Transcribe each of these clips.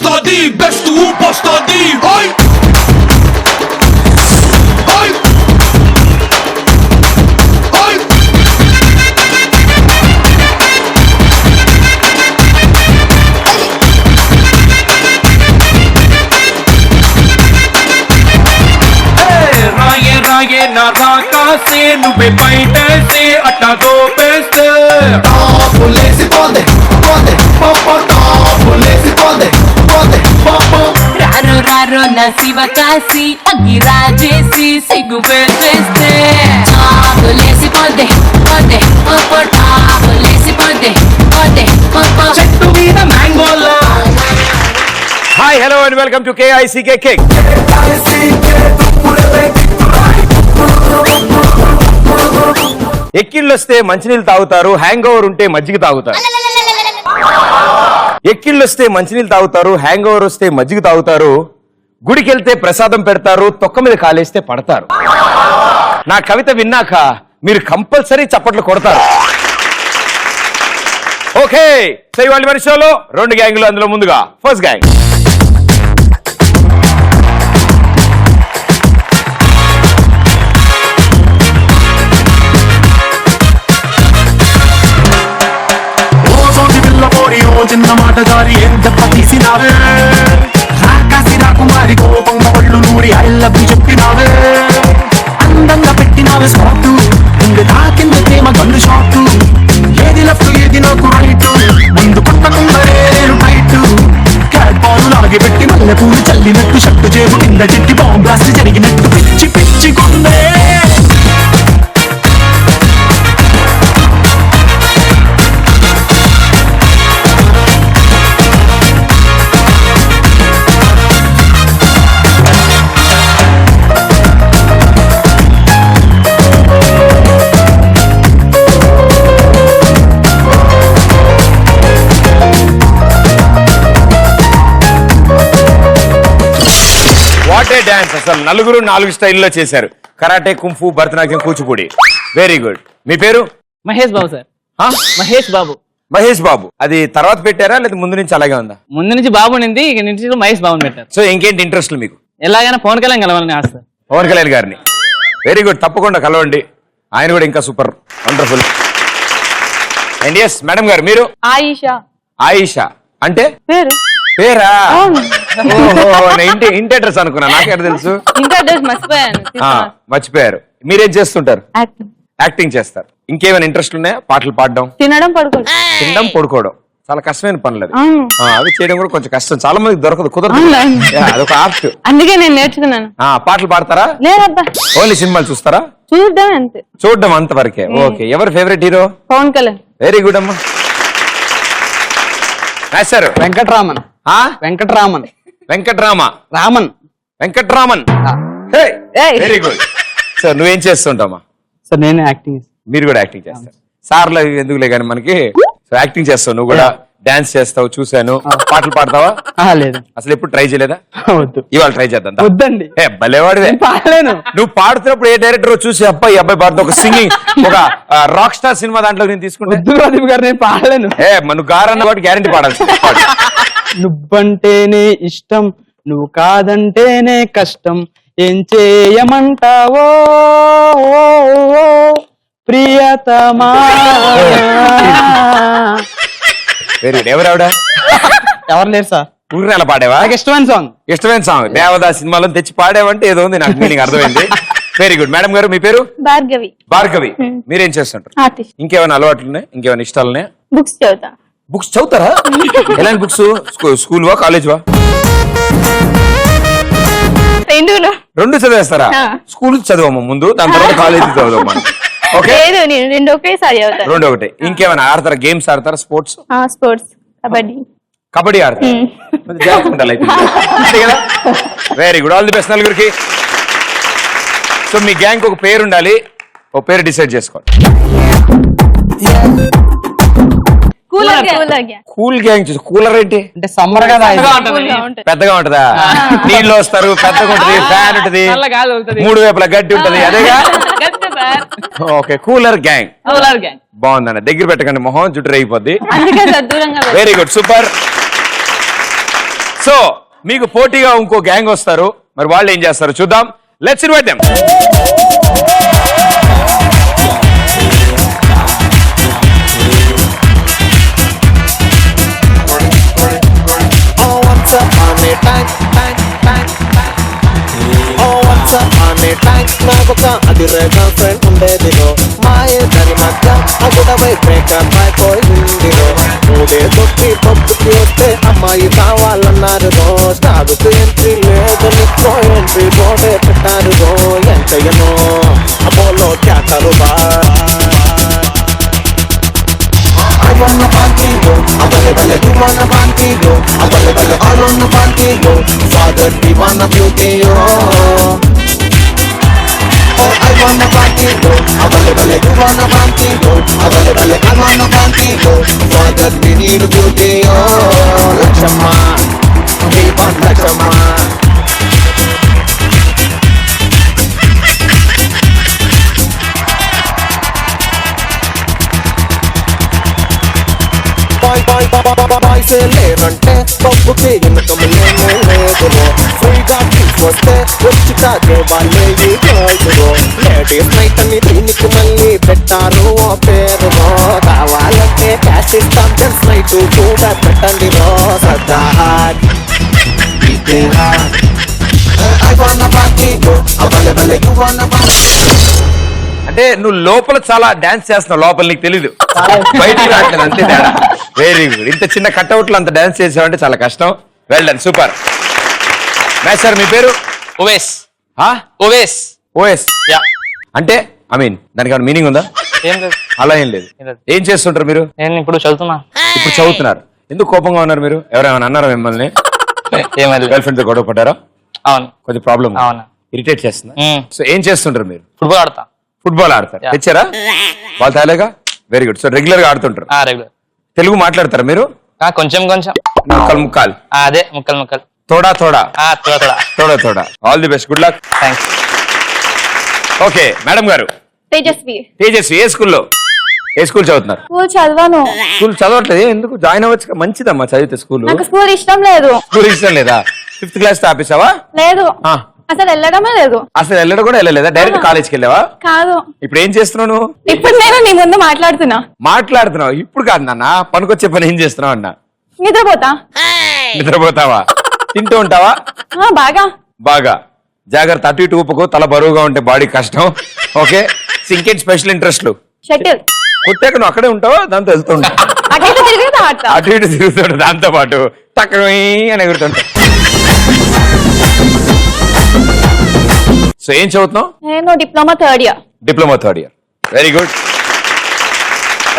వస్తాది best ఊపొస్తాది high high high రాయే రాయే నా రాకాసే నువ్వే బయటేసే అట్టా దోపేస్తే టాపులేసి పోందే పోందే పాపా టాపులేసి పోందే పోందే పాపా రారో రారో నా శివకాశి అగ్గి రాజేసి సిగ్గు పెట్టేస్తే టాపులేసి పోందే పోందే పాపా టాపులేసి పోందే పోందే పాపా చెట్టు మీద మ్యాంగోలా hi hello and welcome to KICK kick ఎక్కిళ్ళొస్తే మంచినీళ్ళు తాగుతారు హ్యాంగ్ ఓవర్ ఉంటే మజ్జిగ తాగుతారు ఎక్కిళ్ళొస్తే మంచినీళ్ళు తాగుతారు హ్యాంగ్ ఓవర్ వస్తే మజ్జిగ తాగుతారు గుడికి వెళ్తే ప్రసాదం పెడతారు తొక్క మీద కాలేస్తే పడతారు నా కవిత విన్నాక మీరు కంపల్సరీ చప్పట్లు కొడతారు ఓకే సో ఇవాళ మన షోలో 2 గ్యాంగులు అందులో ముందుగా ఫస్ట్ గ్యాంగ్ చిన్న మాట దారి ఏం దెబ్బ తీసినావే రాకాసి రాకుమారి కోపంగా పళ్ళు నూరి ఐ లవ్ యు చెప్పినావే అందంగా పెట్టినావే స్పాట్ ముందు తాకింది ప్రేమ గన్ను షాట్ ఏది లెఫ్ట్ ఏది నాకు రైట్ ముందు కొట్టకుండా నేను టైట్ క్యాట్ బాల్ లాగి పెట్టి మల్లె పూలు చల్లినట్టు షట్టు చేరు కింద చెట్టి బాంబ్ బ్లాస్ట్ జరిగినట్టు పిచ్చి పిచ్చి కొందే డాన్స్ అసలు నలుగురు 4 స్టైల్లో చేశారు karate kung fu Bharatanatyam Kuchipudi very good మీ పేరు మహేష్ బాబు సార్ మహేష్ బాబు అది తర్వాత పెట్టారా లేదా ముందు నుంచి అలాగే ఉందా ముందు నుంచి బాబు నింది ఇక నుంచి మహేష్ బాబుని పెట్టారు సో ఇంకేంటి ఇంట్రెస్ట్ మీకు ఎలాగైనా పవన్ కళ్యాణ్ కలవాలని ఆశ సార్ పవన్ కళ్యాణ్ గారిని వెరీ గుడ్ తప్పకుండా కలవండి ఆయన కూడా ఇంకా super wonderful and yes madam గారు మీరు ఆయిషా అంటే పేరా ఇంటి అడ్రస్ అనుకున్నా నాకే తెలుసు మర్చిపోయారు మీరేం చేస్తుంటారు యాక్టింగ్ చేస్తారు ఇంకేమైనా ఇంట్రెస్ట్ ఉన్నాయా పాటలు పాడడం తినడం పడుకోవడం చాలా కష్టమైన పనులు అవి చేయడం కూడా కొంచెం కష్టం చాలా మందికి దొరకదు కుదరదు అదొక ఆర్ట్ అందుకే నేను నేర్చుకున్నాను పాటలు పాడతారా లేదబ్బా ఓన్లీ సినిమాలు చూస్తారా చూడడం అంతవరకే ఓకే ఎవరు favourite hero Pawan Kalyan very good అమ్మా sir Venkataraman very good sir నువ్వేం చేస్తుంటావా సార్ నేను యాక్టింగ్ మీరు కూడా యాక్టింగ్ చేస్తారు సార్లు ఎందుకులే కానీ మనకి యాక్టింగ్ చేస్తావు నువ్వు కూడా డాన్స్ చేస్తావు చూసాను పాటలు పాడతావా లేదు అసలు ఎప్పుడు ట్రై చేయలేదా వద్దు ఇవాళ ట్రై చేద్దాం వద్దండి భలేవాడివే పాడలేను నువ్వు పాడుతున్నప్పుడు ఏ డైరెక్టర్ చూసి అబ్బాయి పాడుతా ఒక సింగింగ్ ఒక రాక్ స్టార్ సినిమా దాంట్లో నేను తీసుకుంటా గారు నేను పాడలేను నువ్వు గారన్న వాటి గ్యారంటీ పాడాల్సి నువ్వంటేనే ఇష్టం నువ్వు కాదంటేనే కష్టం ఏం చేయమంటావో ప్రియతమా వెరీ గుడ్ ఎవరావిడ ఎవరు లేరు సార్ ఊరి నెల పాడేవా ఇష్టమైన సాంగ్ దేవదా సినిమాలో తెచ్చి పాడేవంటే ఏదో ఉంది నాకు మీనింగ్ అర్థమైంది వెరీ గుడ్ మేడం గారు మీ పేరు భార్గవి మీరేం చేస్తుంటారు ఇంకేమైనా అలవాట్లు ఉన్నాయి ఇంకేమైనా ఇష్టాలు ఉన్నాయా బుక్స్ చదువుతారా ఎలాంటి బుక్స్ స్కూల్ వా కాలేజ్ వా రెండు చదివేస్తారా స్కూల్ చదవమ్మా ముందు దాని తర్వాత కాలేజ్ చదవమ్మా ఓకే రెండు ఒకటి ఇంకేమైనా ఆడతారా గేమ్స్ ఆడతారా స్పోర్ట్స్ కబడ్డీ ఆడతారు very good all the best నలుగురికి సో మీ గ్యాంగ్ ఒక పేరు ఉండాలి ఒక పేరు డిసైడ్ చేసుకోండి కూల్ గ్యాంగ్ చూసి కూలర్ ఏంటి అంటే సమ్మర్ కదా పెద్దగా ఉంటదా నీళ్ళు వస్తారు పెద్దగా ఉంటది ఫ్యాన్ ఉంటది 3 వైపులా గడ్డి ఉంటది అదేగా ఓకే కూలర్ గ్యాంగ్ బాగుందండి దగ్గర పెట్టకండి మొహం జుట్టు రేగిపోద్ది వెరీ గుడ్ సూపర్ సో మీకు పోటీగా ఇంకో గ్యాంగ్ వస్తారు, మరి వాళ్ళు ఏం చేస్తారు చూద్దాం. Let's invite them. అదిరే గర్ల్ ఫ్రెండ్ ఉండేదిరో మాయ దాని మధ్య అగుడవై బ్రేకప్ అయిపోయిందిరో మూడే తొట్టి పప్పుకి వస్తే అమ్మాయి కావాలన్నారు రో స్టార్కు ఎంట్రీ లేదని ఎంట్రీ బోర్డే పెట్టారు రో ఎంతయ్యనో అపోలో క్యాకరు బా I wanna party go, available you wanna party go, available all on the party go, father we wanna beauty yo. Oh, I wanna party go, available you wanna party go, available I wanna party go, father we need beauty yo. Lakshma, we want Lakshma. Boys లేరంటే పప్పుకి income లేదురో ఫ్రీగా వస్తే వచ్చి తాగే వాళ్ళే ఈ రోజురో ladies night అని దీనికి మళ్ళీ పెట్టారు ఓ పేరులో కావాలంటే క్యాష్ ఇస్తాం జెంట్స్ నైట్ కూడా పెట్టండి రో సదా I wanna party go, available you wanna party. అంటే నువ్వు లోపల చాలా డాన్స్ చేస్తున్నావు, లోపల నీకు తెలీదు, బయటికి రావట్లేదు అంతే తేడా. Very good. ఇంత చిన్న కట్అవుట్లో అంత డాన్స్ చేసావంటే చాలా కష్టం. Well done, super. సార్ మీ పేరు? ఓవేస్. ఓవేస్. ఓఎస్ యా. అంటే ఐ మీన్ దానికి ఏమైనా మీనింగ్ ఉందా? ఏం లేదు. అలా ఏం లేదు. ఏం చేస్తుంటారు మీరు? నేను ఇప్పుడు చదువుతున్నా. ఇప్పుడు చదువుతున్నారు. ఎందుకు కోపంగా ఉన్నారు మీరు? ఎవరేమైనా అన్నారా మిమ్మల్ని? గర్ల్ ఫ్రెండ్ తో గొడవ పడ్డారా? అవును. కొంచెం ప్రాబ్లం. అవునా. ఇరిటేట్ చేస్తుందా? సో ఏం చేస్తుంటారు మీరు? ఫుట్బాల్ ఆడతా. ఫుట్బాల్ ఆడతారు. తెచ్చారా? వాళ్ళు తేలేగా. Very good. సో రెగ్యులర్ గా ఆడుతుంటారు. రెగ్యులర్. తెలుగు మాట్లాడతారా మీరు? కొంచెం కొంచెం. ముక్కలు ముక్కలు. అదే ముక్కలు ముక్కలు. తోడా తోడా. తోడా తోడా తోడా. All the best. Good luck. Thanks. Okay madam గారు. తేజస్వి. తేజస్వి ఏ స్కూల్లో? ఏ స్కూల్ చదువుతున్నారు? స్కూల్ చదవను. స్కూల్ చదవట్లేదు. ఎందుకు? జాయిన్ అవ్వచ్చు, మంచిదమ్మా చదివితే స్కూల్. నాకు స్కూల్ ఇష్టం లేదు. స్కూల్ ఇష్టం లేదా? 5th క్లాస్ తో ఆపేసావా? లేదు, అసలు వెళ్ళడమే లేదు. అసలు వెళ్ళడం కూడా వెళ్ళలేదా? డైరెక్ట్ కాలేజ్కి వెళ్ళావా? కాదు. ఇప్పుడు ఏం చేస్తున్నావు నువ్వు? ఇప్పుడు నేను నీ ముందు మాట్లాడుతున్నావు. ఇప్పుడు కాదు నాన్న, పనికొచ్చే పని ఏం చేస్తున్నావు అన్న? నిద్రపోతా. నిద్రపోతావా? తింటూ ఉంటావా? బాగా. బాగా జాగ్రత్త. అటు ఇటు ఊపుకో, తల బరువుగా ఉంటే బాడీ కష్టం. ఓకే. ఇంకేంటి స్పెషల్ ఇంట్రెస్ట్లు? షటిల్. కొట్టాక నువ్వు అక్కడే ఉంటావా? దాంతో వెళ్తుంటా. అటు ఇటు తిరుగుతుంటా. దాంతో పాటు టక్ అని ఎగురుతుంటా. సో ఏం చదువుతున్నావు? నేను diploma third year. Diploma third year. Very good.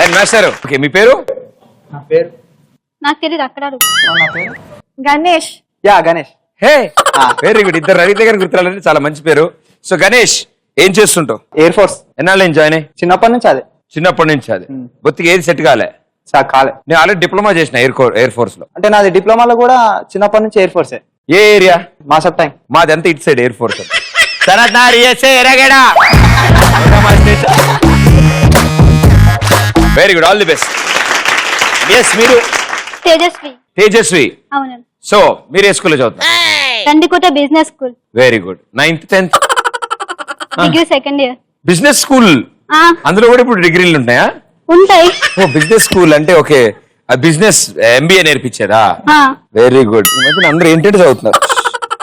And master, okay మీ పేరు? నా పేరు నాకు తెలియదు, అక్కడ నా పేరు Ganesh. Yeah Ganesh. Hey very good. ఇద్దరు రవి దగ్గర గుర్తురాలంటే చాలా మంచి పేరు. సో గణేష్ ఏం చేస్తుంటావు? Air force. ఎన్నాళ్ళు ఏం జాయిన్ అయ్యి? చిన్నప్పటి నుంచి అదే. చిన్నప్పటి నుంచి అదే. బొత్తికి ఏది సెట్ కాలే? కాలే. నేను ఆల్రెడీ డిప్లొమా చేసిన ఎయిర్ ఫోర్స్ లో. అంటే నాది డిప్లొమాలో కూడా చిన్నప్పటి నుంచి ఎయిర్ ఫోర్సే. ఏ ఏరియా? మా సబ్ టైం. మాది అంతా ఇటు side air force. Very good. All the best. Yes మీరు? తేజస్వి. తేజస్వి. అవునండి. సో మీరు ఏ స్కూల్లో చదువుతారు? Randikota business school. Very good. 9th 10th degree second year. Business school. అందులో కూడా ఇప్పుడు డిగ్రీలు ఉంటాయా? ఉంటాయి. ఓ బిజినెస్ స్కూల్ అంటే okay. Business MBA నేర్పించారా? Very good. ఈ మధ్యన అందరూ ఏంటంటే చదువుతున్నారు.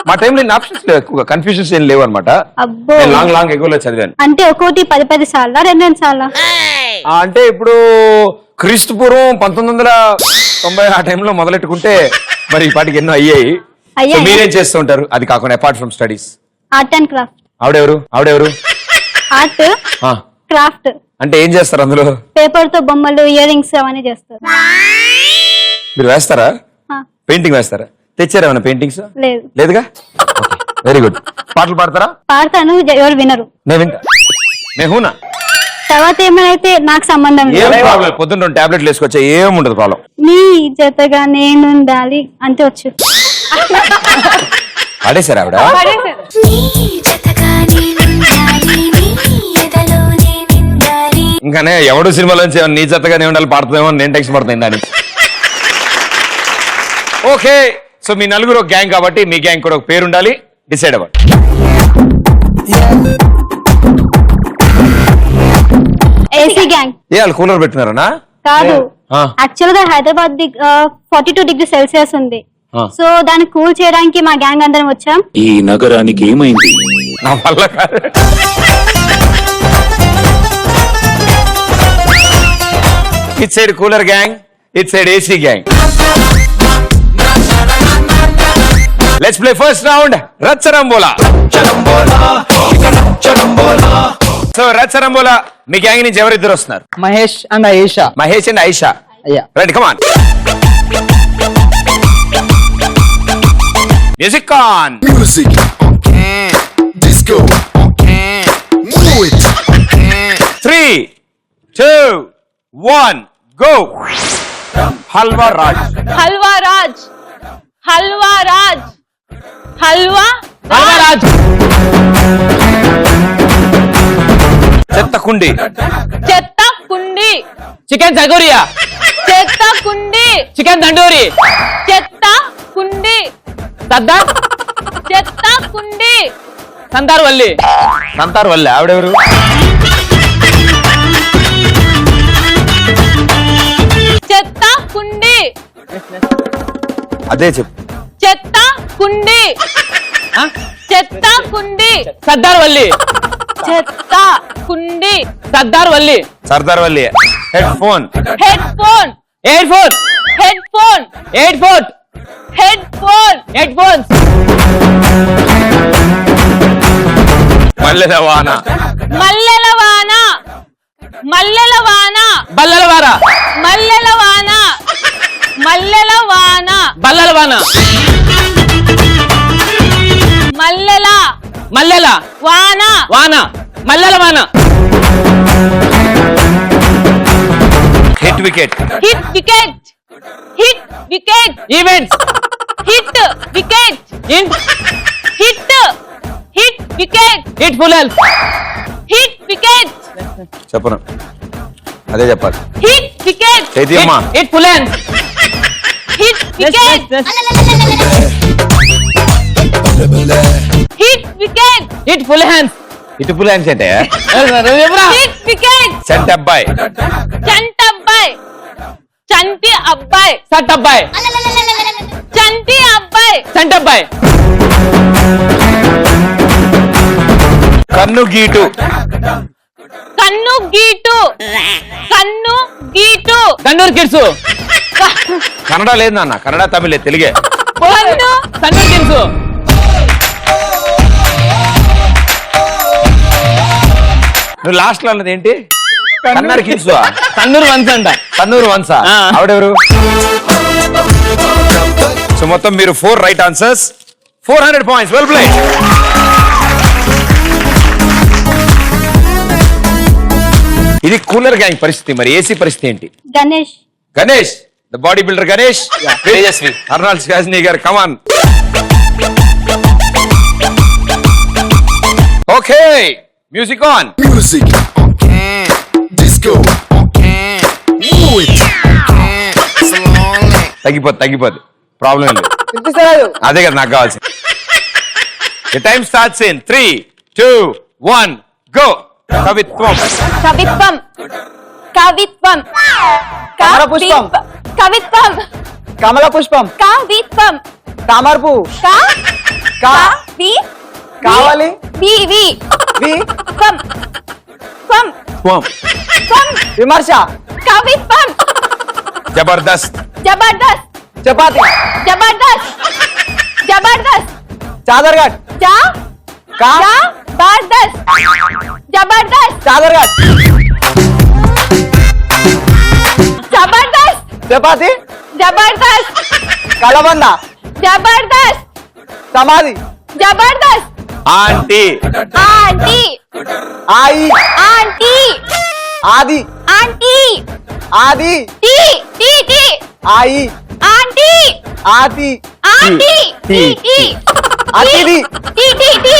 మా టైంలో ఆప్షన్స్ లేవు, ఎక్కువగా కన్ఫ్యూజన్స్ ఏం లేవు అనమాట. లాంగ్ ఎగోలో చదివాను. అంటే ఒక్కోటి 10 సార్లా 2 సార్లా? అంటే ఇప్పుడు క్రీస్తు పూర్వం 1990 ఆ టైంలో మొదలెట్టుకుంటే మరి ఈ పాటికి ఎన్నో అయ్యాయి. మీరేం చేస్తూ ఉంటారు అది కాకుండా apart from studies? Art and craft. ఆవిడెవరు? Art craft. అంటే ఏం చేస్తారు అందులో? పేపర్ తో బొమ్మలు, ఇయర్ రింగ్స్ అవన్నీ చేస్తారు. మీరు వేస్తారా? పెయింటింగ్ వేస్తారా? తెచ్చారా ఏమైనా పెయింటింగ్స్? లేదుగా. Very good. పాటలు పాడతారా? పాడతాను, ఎవరు వినరు. నేను వింటా. నేహూనా తర్వాత ఏమైనా నాకు సంబంధం లేదు. పొద్దున్న 2 టాబ్లెట్లు వేసుకొచ్చా, ఏముండదు ప్రాబ్లం. నీ జతగా నేనుండాలి అంతే వచ్చు. పాడేశారా ఆవిడ? ఇంకానే ఎవడు సినిమాలో నీ జతగా నేను ఉండాలి పాడుతుందేమో నేను టెన్షన్ పడుతుంది దానికి. ఓకే సో మీ నలుగురు ఒక గ్యాంగ్ కాబట్టి మీ గ్యాంగ్ కూడా ఒక పేరు ఉండాలి. డిసైడ్ అవ్వండి. ఏసీ గ్యాంగ్ ఏ వాళ్ళు కూలర్ పెట్టినారనా? కాదు, ఆ. యాక్చువల్ గా హైదరాబాద్ 42 డిగ్రీ సెల్సియస్ ఉంది. ఆ. సో దాన్ని కూల్ చేయడానికి మా గ్యాంగ్ అందరం వచ్చాం. ఈ నగరానికి ఏమైంది? నా వల్ల కాదు. ఇట్ సైడ్ కూలర్ గ్యాంగ్, ఇట్ side AC gang. Let's play first round రచ్చరంబోలా. సో రచ్చరంబోలా మీ గ్యాంగ్ నుంచి ఎవరిద్దరు వస్తున్నారు? మహేష్ అండ్ ఆయేషా. మహేష్ అండ్ ఐషా. అయ్యా right, come on. Music on. Music, disco, move it. 3, 2, 1, go. హల్వా రాజ్. హల్వా రాజ్ హల్వా రాజ్ హల్వా రాజ్ చెత్త కుండి. చెత్త కుండి చికెన్ చగోరియా చెత్త కుండి చికెన్ తండూరి చెత్త కుండి సర్దార్ చెత్త కుండి సంతార్ వల్లి సంతార్ వల్ల ఆవిడెవరు? చెత్త కుండి అదే చెప్పు. చెత్త కుండి ఆ? చెత్త కుండి సర్దార్ వల్లి చెత్త కుండి సర్దార్ వల్లి సర్దార్ వల్లి. Headphone. Headphone air force headphone air force headphone headphones మల్లెల వాన. మల్లెల వాన మల్లెల వాన బల్లల వార మల్లెల వాన మల్లెల వాన బల్లల వాన మల్లెల మల్లెల వాన వాన మల్లెల వాన hit wicket. Hit wicket hit wicket events hit wicket ఇంట్ hit hit wicket hit full health hit wicket చెప్పను, అదే చెప్పాలి. హిట్ వికెట్ చైతి అమ్మా. Hit full health hit wicket hit wicket hit full hands ఇటు పుల్ హ్యాండ్స్ అంటే hit wicket సెంట్ అబ్బాయి. చంటి అబ్బాయి చంటి అబ్బాయి సట్ అబ్బాయి చంటి అబ్బాయి సంట అబ్బాయి కన్ను గీటు. కన్ను గీటు కన్ను గీటు తండూరి కిడ్స్ కన్నడ లేదు నాన్న, కన్నడ తమిళే, తెలుగే. కన్ను తండూరి కిడ్స్ నువ్వు లాస్ట్ లో అన్నది ఏంటి? కన్నడ కిడ్స్. తన్నూరు వన్స్ అంట కన్నూరు వంశ. ఆ. ఆవిడెవరు? సో మొత్తం మీరు 4 right answers, 400 points. Well played. ఇది కూలర్ గ్యాంగ్ పరిస్థితి. మరి ఏసీ పరిస్థితి ఏంటి? Ganesh Ganesh, the bodybuilder Ganesh. Tejaswi Arnold స్వాజ్ని గారు, come on. Okay, music on. Music, disco, move it. తగ్గిపోద్ది, ప్రాబ్లం లేదు. వినిపిస్తలేదు. అదే కదా నాకు కావాల్సింది. Time starts in 3, 2, 1, go. కవిత్వం. కవిత్వం కవిత్వం కమల పుష్పం. కవిత్వం కమల పుష్పం. కవిత్వం తామర పువ్వు. కవి కావాలి. వి వి వి త్వం త్వం త్వం. త్వం విమర్శ. కవిత్వం జబర్దస్త్. జబర్దస్త్ చపాతి. జబర్దస్త్ జబర్దస్త్ చాదర్ఘట్. జా కా జబర్దస్త్ జబర్దస్త్ చాదర్ఘట్. జబర్దస్త్ చపాతి. జబర్దస్త్ కలబంద. జబర్దస్త్ సమాధి. జబర్దస్త్ ఆంటీ. ఆంటీ ఆయి. ఆంటీ ఆది. ఆంటీ ఆది. టీ టీ టీ ఆయి. ఆంటీ ఆది. ఆంటీ టీ టీ అతిథి. టీ టీ టీ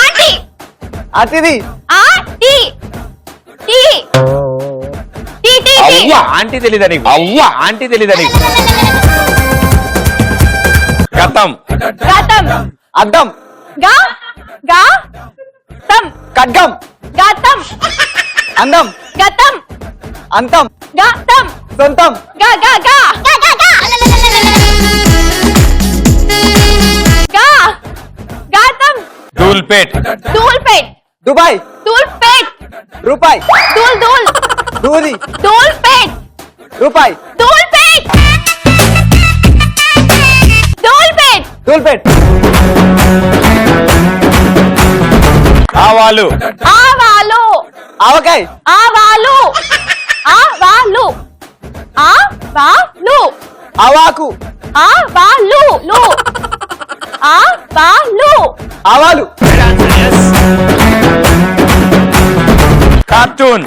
ఆంటీ అతిథి. ఆంటీ టీ టీ టీ టీ అవ్వ ఆంటీ తెలీదా నీకు? అవ్వ ఆంటీ తెలీదా నీకు? గతం గతం అద్దం గా గా తం ఖడ్గం గతం అందం గతం అంతం గతం సొంతం గా గా గా గా గా గా గతం ధూల్పేట్ దూల్పేట్ దుబాయ్ దూల్పేట్ రూపాయి దూల్ దూల్ దూది దూల్పేట్ రూపాయి దూల్పేట్ దూల్పేట్ దూల్పేట్ ఆవాలు ఆవాలు ఆవకాయ ఆవాలు ఆవాలు ఆవాలు ఆవాకు ఆవాలు లు ఆవాలు ఆవాలు కార్టూన్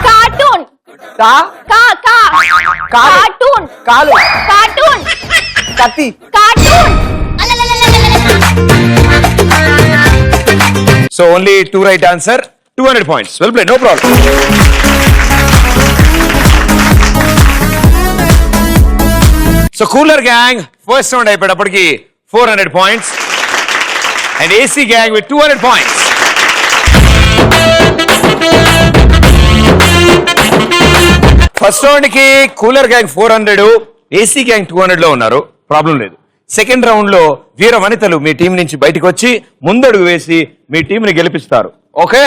కార్టూన్ కా కా కా కాలు. కార్టూన్ కాలు కార్టూన్ కత్తి cartoon so only 2 right answer 200 points well played no problem so cooler gang first round అయిపోయేటప్పటికి 400 points and AC gang with 200 points first round కి కూలర్ గ్యాంగ్ 400 ఏసీ గ్యాంగ్ 200 లో ఉన్నారు ప్రాబ్లం లేదు సెకండ్ రౌండ్ లో వీర వనితలు మీ team నుంచి బయటకు వచ్చి ముందడుగు వేసి మీ టీం ని గెలిపిస్తారు ఓకే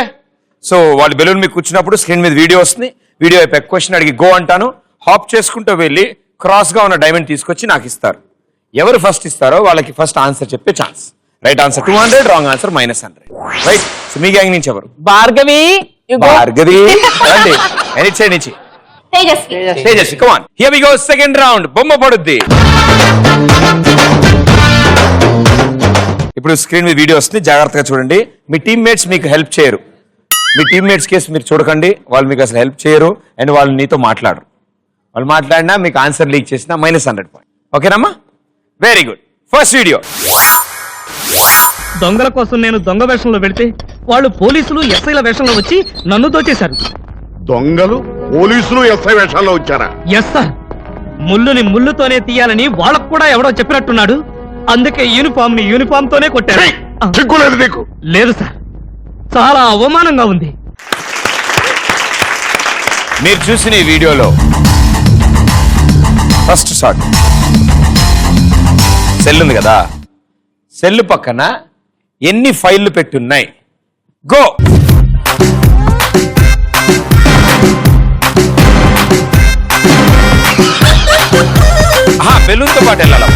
సో వాళ్ళు బెలూన్ మీకు కూర్చున్నప్పుడు స్క్రీన్ మీద వీడియో వస్తుంది వీడియో అయిపోయి క్వశ్చన్ అడిగి గో అంటాను హాప్ చేసుకుంటూ వెళ్ళి క్రాస్ గా ఉన్న డైమండ్ తీసుకొచ్చి నాకు ఇస్తారు ఎవరు ఫస్ట్ ఇస్తారో వాళ్ళకి ఫస్ట్ ఆన్సర్ చెప్పే chance right answer 200 wrong answer -100 right so మీ గ్యాంగ్ నుంచి ఎవరు భార్గవి you go. భార్గవి రండి ఎనిట్ సైడ్ నుంచి Tejaswi Tejaswi come on here we go second round బొమ్మ పడుద్ది ఇప్పుడు స్క్రీన్ మీద వీడియో వస్తుంది జాగ్రత్తగా చూడండి మీ టీమ్మేట్స్ మీకు హెల్ప్ చేయరు మీ టీమ్మేట్స్ కేసు మీరు చూడకండి వాళ్ళు మీకు అసలు హెల్ప్ చేయరు అండ్ వాళ్ళు నీతో మాట్లాడరు వాళ్ళు మాట్లాడినా మీకు ఆన్సర్ లీక్ చేసినా -100 పాయింట్ ఓకేనమ్మా వెరీ గుడ్ ఫస్ట్ వీడియో దొంగల కోసం నేను దొంగ వేషంలో పెడితే వాళ్ళు పోలీసులు ఎస్ఐల వేషంలో వచ్చి నన్ను దోచేశారు. దొంగలు పోలీసులు ఎస్ఐ వేషాల్లో వచ్చారా? ఎస్ సార్, ముళ్ళుని ముళ్ళుతోనే తీయాలని వాళ్ళకు కూడా ఎవడో చెప్పినట్టున్నాడు. అందుకే యూనిఫామ్ ని యూనిఫామ్ తోనే కొట్టారు. చిక్కులేదు నీకు? లేదు సార్, చాలా అవమానంగా ఉంది. మీరు చూసిన ఈ వీడియోలో ఫస్ట్ షాట్ సెల్ ఉంది కదా, సెల్ పక్కన ఎన్ని ఫైళ్లు పెట్టున్నాయి? గో. బెలూన్తో పాటు వెళ్ళాలి.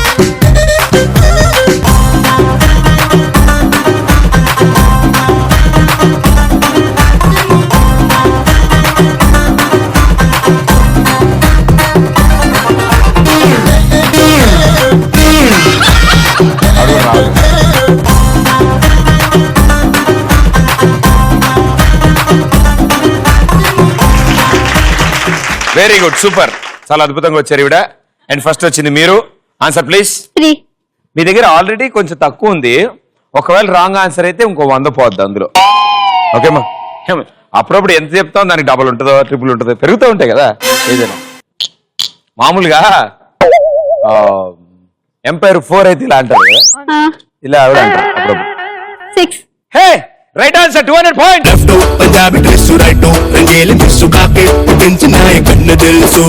వెరీ గుడ్, సూపర్, చాలా అద్భుతంగా వచ్చారు ఈవిడ. అండ్ ఫస్ట్ వచ్చింది మీరు. Answer please. 3. మీ దగ్గర ఆల్రెడీ కొంచెం తక్కువ ఉంది. ఒకవేళ రాంగ్ ఆన్సర్ అయితే ఇంకో 100 పోద్ది అందులో. ఓకేమా? అప్పుడప్పుడు ఎంత చెప్తాం దానికి డబుల్ ఉంటుందో ట్రిపుల్ ఉంటుందో పెరుగుతూ ఉంటాయి కదా. ఏదైనా మామూలుగా ఎంపైర్ 4 అయితే ఇలా అంటారు కదా, ఇలా ఆవిడ అంటారు అప్పుడప్పుడు. 6. Hey, right answer 200 point. Left Punjabi dress right రంగేలి మిస్సు కాకే పెంచిన కన్ను తెలుసు.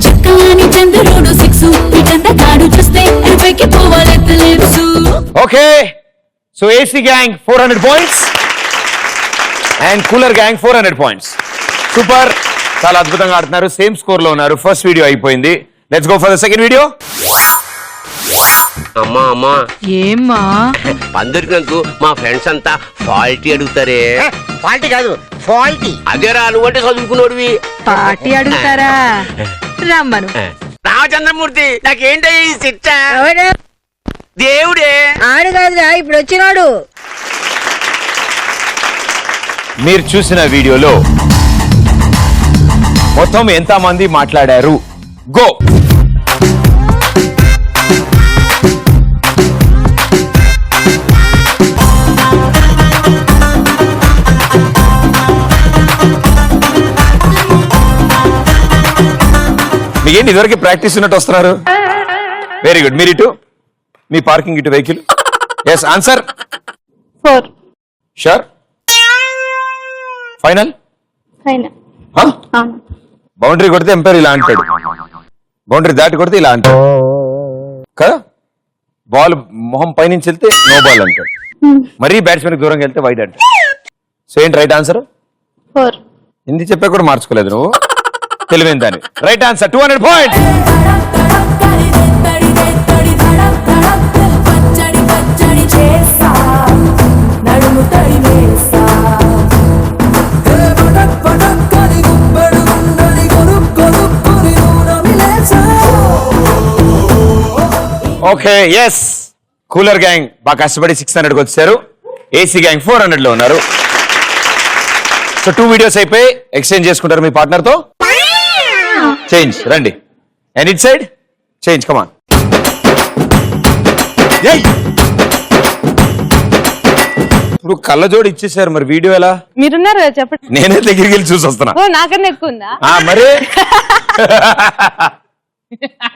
చక్కని చంద్రుడు 6 ఇటంత కాడు చూస్తే ఎరుపెక్కి పోవాలెత్తలేదు. Okay, so AC gang 400 points and cooler gang 400 points. Super, చాలా అద్భుతంగా ఆడుతున్నారు. సేమ్ స్కోర్ లో ఉన్నారు. ఫస్ట్ వీడియో అయిపోయింది. Let's go for the second video. అమ్మా అమ్మా, ఏమ్మా అందరికంటూ మా ఫ్రెండ్స్ అంతా ఫాల్టీ అడుగుతారే. ఫాల్టీ కాదు, ఫాల్టీ. అదే రా, నువ్వంటే చదువుకున్నోడివి. పార్టీ అడుగుతారా? రమ్మను. రామచంద్రమూర్తి, నాకేంటి ఈ శిక్ష? దేవుడే. ఆడు కాదురా, ఇప్పుడు వచ్చినాడు. మీరు చూసిన వీడియోలో మొత్తం ఎంత మంది మాట్లాడారు? గో. ఏంటి ఇదివరకు ప్రాక్టీస్ ఉన్నట్టు వస్తున్నారు? Very good. మీరు ఇటు మీ పార్కింగ్ ఇటు vehicle. Yes answer 4. Sure final. Boundary కొడితే ఎంపైర్ ఇలా అంటాడు, బౌండరీ దాటి కొడితే ఇలా అంటాడు కదా. బాల్ మొహం పైనుంచి వెళ్తే నో బాల్ అంటాడు, మరీ బ్యాట్స్మెన్ దూరంగా వెళ్తే వైడ్ అంటాడు. సో ఏంటి రైట్ ఆన్సర్? 4. హిందీ చెప్పా కూడా మార్చుకోలేదు నువ్వు, తెలివైన దాన్ని. Right answer 200 points. Okay yes, cooler gang బాగా కష్టపడి 600కి వచ్చారు, ఏసీ గ్యాంగ్ 400 లో ఉన్నారు. సో 2 వీడియోస్ అయిపోయి ఎక్స్చేంజ్ చేసుకుంటారు మీ పార్ట్నర్ తో. చేంజ్ రండి, and it side change come on. ఇప్పుడు కళ్ళజోడు ఇచ్చేసారు, మరి వీడియో ఎలా? మీరున్నారు కదా చెప్పండి. నేనే దగ్గరికి వెళ్ళి చూసి వస్తున్నా. నాకన్నా ఎక్కువ ఉందా? మరి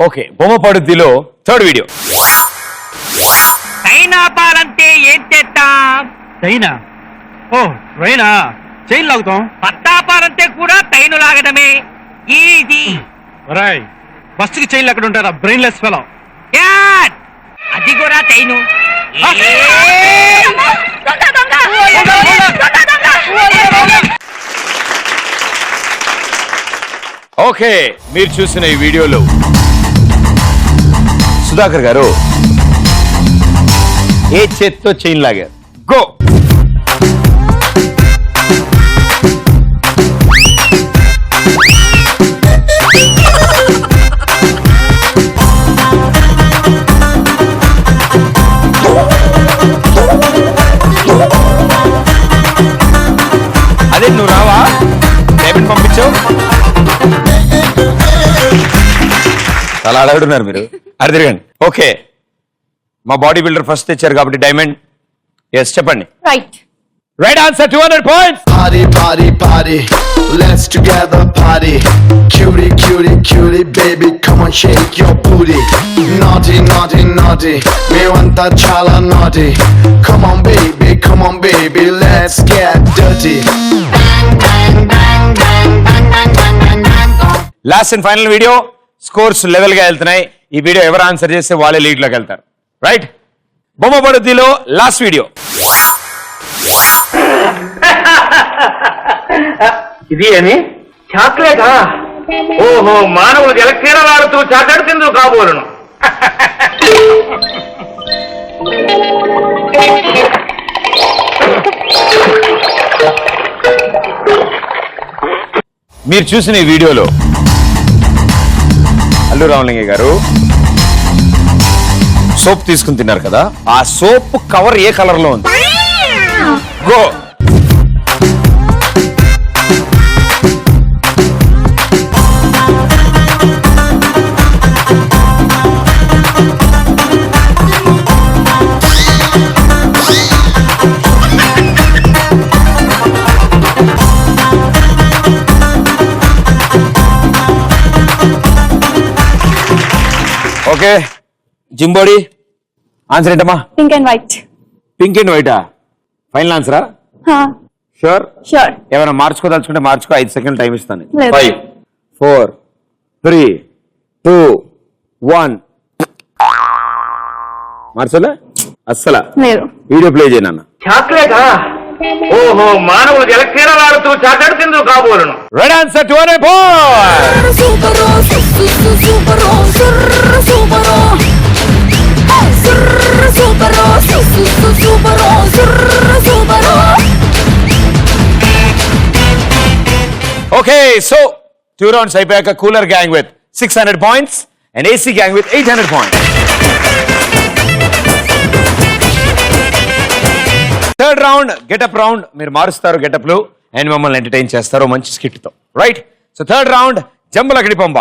ఓకే, బొమ్మ పడుద్దిలో 3rd వీడియో. పాలంటే ఏం చేస్తాం? చైనా. ఓ రైనా, చైన్ లాగుతాం. పట్టాపాలంటే కూడా టైను లాగడమే ఈజీ. రాయ్, బస్సుకి చైన్లు ఎక్కడ ఉంటారా? Brainless fellow. అది కూడా చైను. ఓకే, మీరు చూసిన ఈ వీడియోలో సుధాకర్ గారు ఏ చేత్తో చైన్ లాగారు? గో. అదే నువ్వు రావా? పేమెంట్ పంపించావు. అలా అడుగుతున్నారు మీరు, అది తిరగండి. ఓకే, మా బాడీ బిల్డర్ ఫస్ట్ తెచ్చారు కాబట్టి డైమండ్. ఎస్ చెప్పండి. Right answer 200 points. Party, party, party, let's together party. Cutie, cutie, cutie, baby, come on shake your booty. Naughty, naughty, naughty, మేమంతా చాలా naughty. Come on baby, let's get dirty. Last and final video. Scores level గా వెళ్తున్నాయి. ఈ video ఎవరు answer చేస్తే వాళ్ళే lead లోకి వెళ్తారు. రైట్, బొమ్మ పడుద్దిలో లాస్ట్ వీడియో. ఇది అని చాక్లెటా? ఓహో, మానవులు జలక్రీడలాడుతూ చాకటి తిందు కాబోలను. మీరు చూసిన ఈ వీడియోలో అల్లు రామలింగయ్య గారు సోప్ తీసుకుని తిన్నారు కదా, ఆ సోప్ కవర్ ఏ కలర్ లో ఉంది? గో. ఓకే, జింబోడి ఆన్సర్ ఏంటమ్మా? Pink and white. Pink and వైటా? ఫైనల్ ఆన్సరా? షూర్. ఏమైనా మార్చుకోదలుచుకుంటే మార్చుకో, 5 సెకండ్ టైం ఇస్తాను. 5 4 3 2 1. మార్చలే అస్సలా? వీడియో ప్లే చేయను. చాక్లెటా? ఓహో, మానవులు జలక్రీడలాడుతూ చాకటి తిందు కాబోలను. Right answer 200 points. Okay, so 2 rounds అయిపోయాక cooler gang with 600 points and AC gang with 800 points. Third round getup round. మీరు మారుస్తారు గెటప్లు అండ్ మమ్మల్ని ఎంటర్టైన్ చేస్తారు మంచి స్కిట్ తో. Right, so third round జంబలగడి Pamba.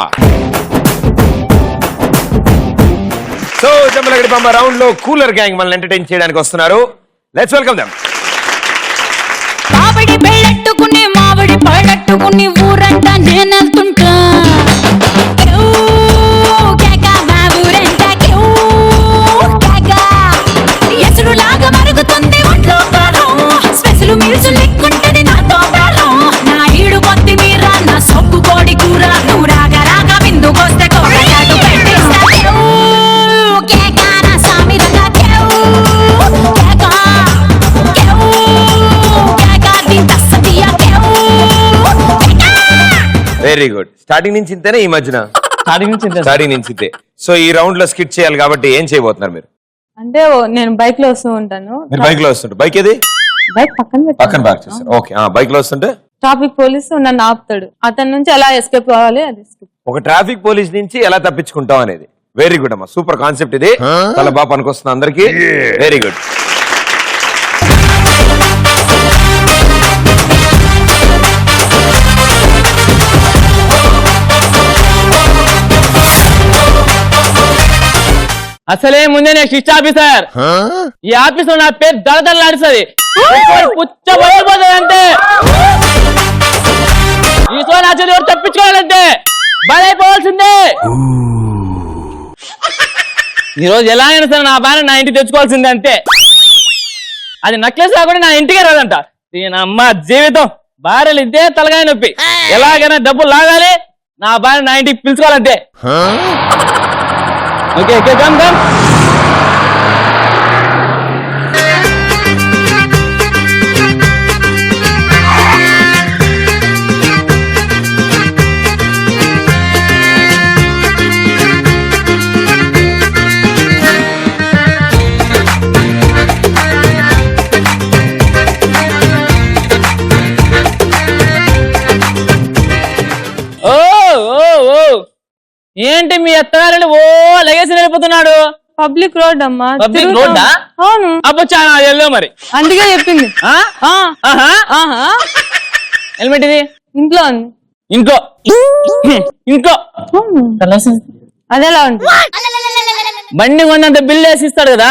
So జంబలగడి Pamba round లో కూలర్ గ్యాంగ్ మనల్ని ఎంటర్టైన్ చేయడానికి వస్తున్నారు. Let's welcome them. మావిడి బెళ్ళట్టుకుని మావిడి పడట్టుకుని ఊరంతా నేనెళ్తుంటా. Very good. స్టార్టింగ్ నుంచి ఇంతేనా ఈ మధ్యన? స్టార్టింగ్ నుంచి ఇంతే. సో ఈ రౌండ్ లో స్కిట్ చేయాలి కాబట్టి ఏం చేయబోతున్నారు మీరు? అంటే నేను బైక్ లో వస్తూ ఉంటాను. మీరు బైక్ లో వస్తుంటే బైక్ ఏది? బైక్ పక్కన పార్క్ చేస్తారు. ఓకే, బైక్ లో వస్తుంటే ట్రాఫిక్ పోలీస్ నన్ను ఆపుతాడు. అతని నుంచి ఎలా ఎస్కేప్ కావాలి అది ఒక ట్రాఫిక్ పోలీస్ నుంచి ఎలా తప్పించుకుంటాం అనేది. వెరీ గుడ్ అమ్మా, సూపర్ కాన్సెప్ట్ ఇది. చాలా బాగా పనికొస్తుంది అందరికి. Very good. అసలే ముందే నేను శిక్ష ఆఫీసర్. ఈ ఆఫీస్ లో నా పేరు దళదళలాడుతుంది. పుచ్చబడిపోతుంది అంతే. ఈ సో నా చదువు ఎవరు తప్పించుకోవాలంటే బలైపోవాల్సిందే. ఈ రోజు ఎలా అయినా సరే నా భార్య నా ఇంటికి తెచ్చుకోవాల్సిందే అంతే. అది నక్లెస్ కాకుండా నా ఇంటికే రాదంట. దీని అమ్మ జీవితం. భార్యలు ఇదే తలగాయ నొప్పి. ఎలాగైనా డబ్బులు లాగాలి, నా భార్య నా ఇంటికి పిలుచుకోవాలంటే. Okay okay come come. ఏంటి మీ అత్తగారిని ఓ లగేసి వెళ్ళిపోతున్నాడు? పబ్లిక్ రోడ్ అమ్మా. పబ్లిక్ రోడ్డా? అవును. అబ్బా వెళ్ళో మరి. అందుకే చెప్పింది. హెల్మెట్ ఇది ఇంట్లో ఉంది. ఇంట్లో ఇంట్లో అదేలా ఉంది? బండి కొన్నంత బిల్ వేసి ఇస్తాడు కదా,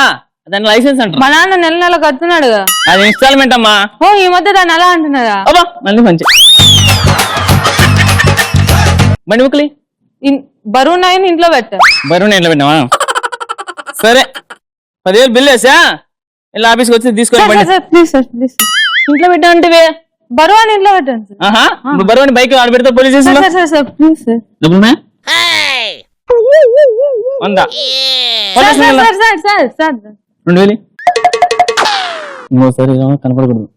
దాని లైసెన్స్ అంట. మా నాన్న నెల నెల కడుతున్నాడు కదా, అది ఇన్స్టాల్మెంట్ అమ్మా. ఓ ఈ మధ్య దాన్ని అలా అంటున్నారా? అబ్బా మళ్ళీ మంచి బండి ముక్కలి బరువు నాయని ఇంట్లో పెట్టా. బరువు ఇంట్లో పెట్టావా? సరే 10,000 బిల్ వేసా ఇలా ఆఫీస్కి వచ్చి తీసుకోండి. ఇంట్లో పెట్టావంటివి బరువు అని ఇంట్లో పెట్టాను. బరువు అని బైక్ ఆడ పెడతా పోలీస్ స్టేషన్ లో. వందా 2,000 ఇంకోసారి కనపడకూడదు.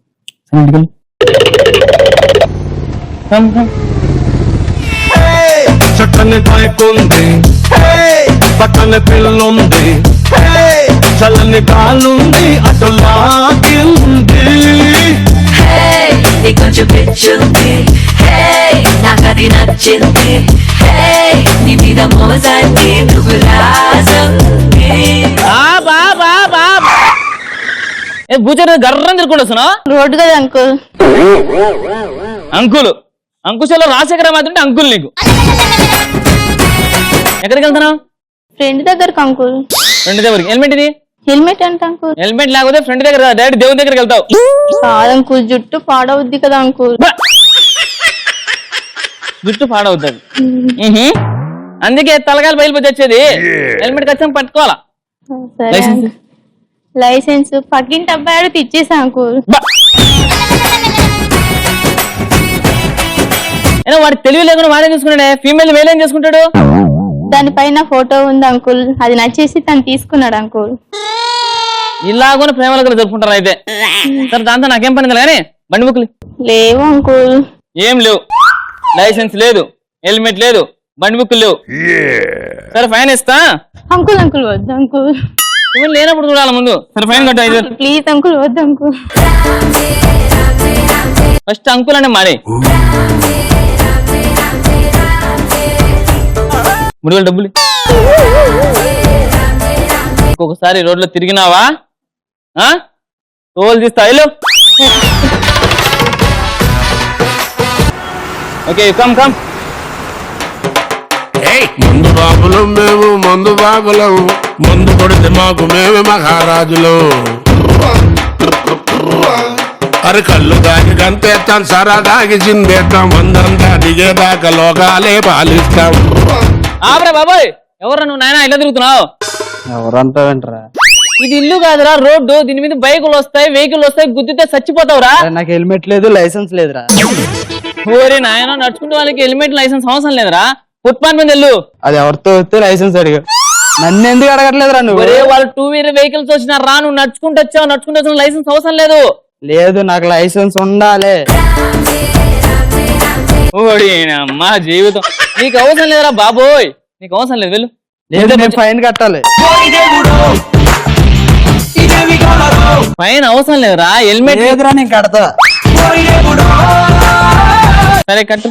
చక్కని బైక్ ఉంది, పక్కన పిల్లుంది, చల్లని గాలుంది, అటు లాగింది. కొంచెం పిచ్చుంది, నాకది నచ్చింది, నీ మీద మోసాన్ని నువ్వు రాజంది. బూచర్ గర్రం తిరుక్కుంటూ వస్తున్నావు. రోడ్డు కదా అంకుల్. అంకుల్ అంకుశలో రాజశేఖర మాత్రం అంకుల్. నీకు ఎక్కడికి వెళ్తున్నావు? ఫ్రెండ్ దగ్గరకు అంకుల్. ఫ్రెండ్ దగ్గరికి. హెల్మెట్ ఇది? హెల్మెట్ అంటే అంకుల్ హెల్మెట్ లేకపోతే ఫ్రెండ్ దగ్గర డైరెక్ట్ దేవుని దగ్గరికి వెళ్తావు. కాదు అంకుల్, జుట్టు పాడవుద్ది కదా అంకుల్. జుట్టు పాడవుతుంది, అందుకే తలగాలు బయలుపోతే వచ్చేది. హెల్మెట్ ఖచ్చితంగా పట్టుకోవాలా. లైసెన్స్ పక్కింటి అబ్బాయి తెచ్చేసా అంకుల్. వాడు తెలివి లేకుండా వాడేం చేసుకున్నాడే? ఫీమేల్ మేల్ ఏం చేసుకుంటాడు? దానిపైన ఫోటో ఉంది అంకుల్, అది నచ్చేసి తను తీసుకున్నాడు అంకుల్. ఇలాగో ప్రేమలు కూడా జరుపుకుంటారు అయితే. సరే దాంతో నాకేం పని కానీ బండి బుక్లు లేవు అంకుల్. ఏం లేవు, లైసెన్స్ లేదు, హెల్మెట్ లేదు, బండి బుక్లు లేవు. సరే ఫైన్ ఇస్తా. అంకుల్ అంకుల్ వద్దు అంకుల్, ఇవన్నీ లేనప్పుడు చూడాలి ముందు. సరే ఫైన్ కట్టు 5,000 ప్లీజ్ అంకుల్, వద్దు అంకుల్. ఫస్ట్ అంకుల్ అంటే మాడే 3,000 డబ్బులు. ఇంకొకసారి రోడ్లో తిరిగినావా టోల్ తీస్తా. Okay come come. మందు బాబులు మేము, మందు బాబులం, మందు కొడితే మాకు మేమే మహారాజులు. అరే కళ్ళు దాగి గంతేస్తాం, సరదాగి చిందేస్తాం, మందంతా దిగేదాకా లోకాలే పాలిస్తాం. ఆబ్రా బాబాయ్, ఎవరా నువ్వు నాయన ఇలా తిరుగుతున్నావు? ఎవరంతా వింటరా? ఇది ఇల్లు కాదురా, రోడ్డు. దీని మీద బైకులు వస్తాయి, వెహికల్ వస్తాయి, గుద్దితే చచ్చిపోతావురా. నాకు హెల్మెట్ లేదు, లైసెన్స్ లేదురా. ఓరే నాయన, నడుచుకుంటే వాళ్ళకి హెల్మెట్ లైసెన్స్ అవసరం లేదురా. ఫుట్పాత్ మీద వెళ్ళు. అది ఎవరితో వస్తే లైసెన్స్ అడిగా, నన్ను ఎందుకు అడగట్లేదురా నువ్వు? వాళ్ళు 2 వీలర్ వెహికల్స్ వచ్చినా రా, నువ్వు నడుచుకుంటూ వచ్చావు, లైసెన్స్ అవసరం లేదు. లేదు, నాకు లైసెన్స్ ఉండాలి. ఓడి అమ్మా జీవితం నీకు అవసరం లేదురా బాబోయ్, నీకు అవసరం లేదు వెళ్ళు. లేదు నేను ఫైన్ కట్టాలి. పైన అవసరం లేదురా, హెల్మెట్ లేదురా నేను కడతా. సరే కట్టు.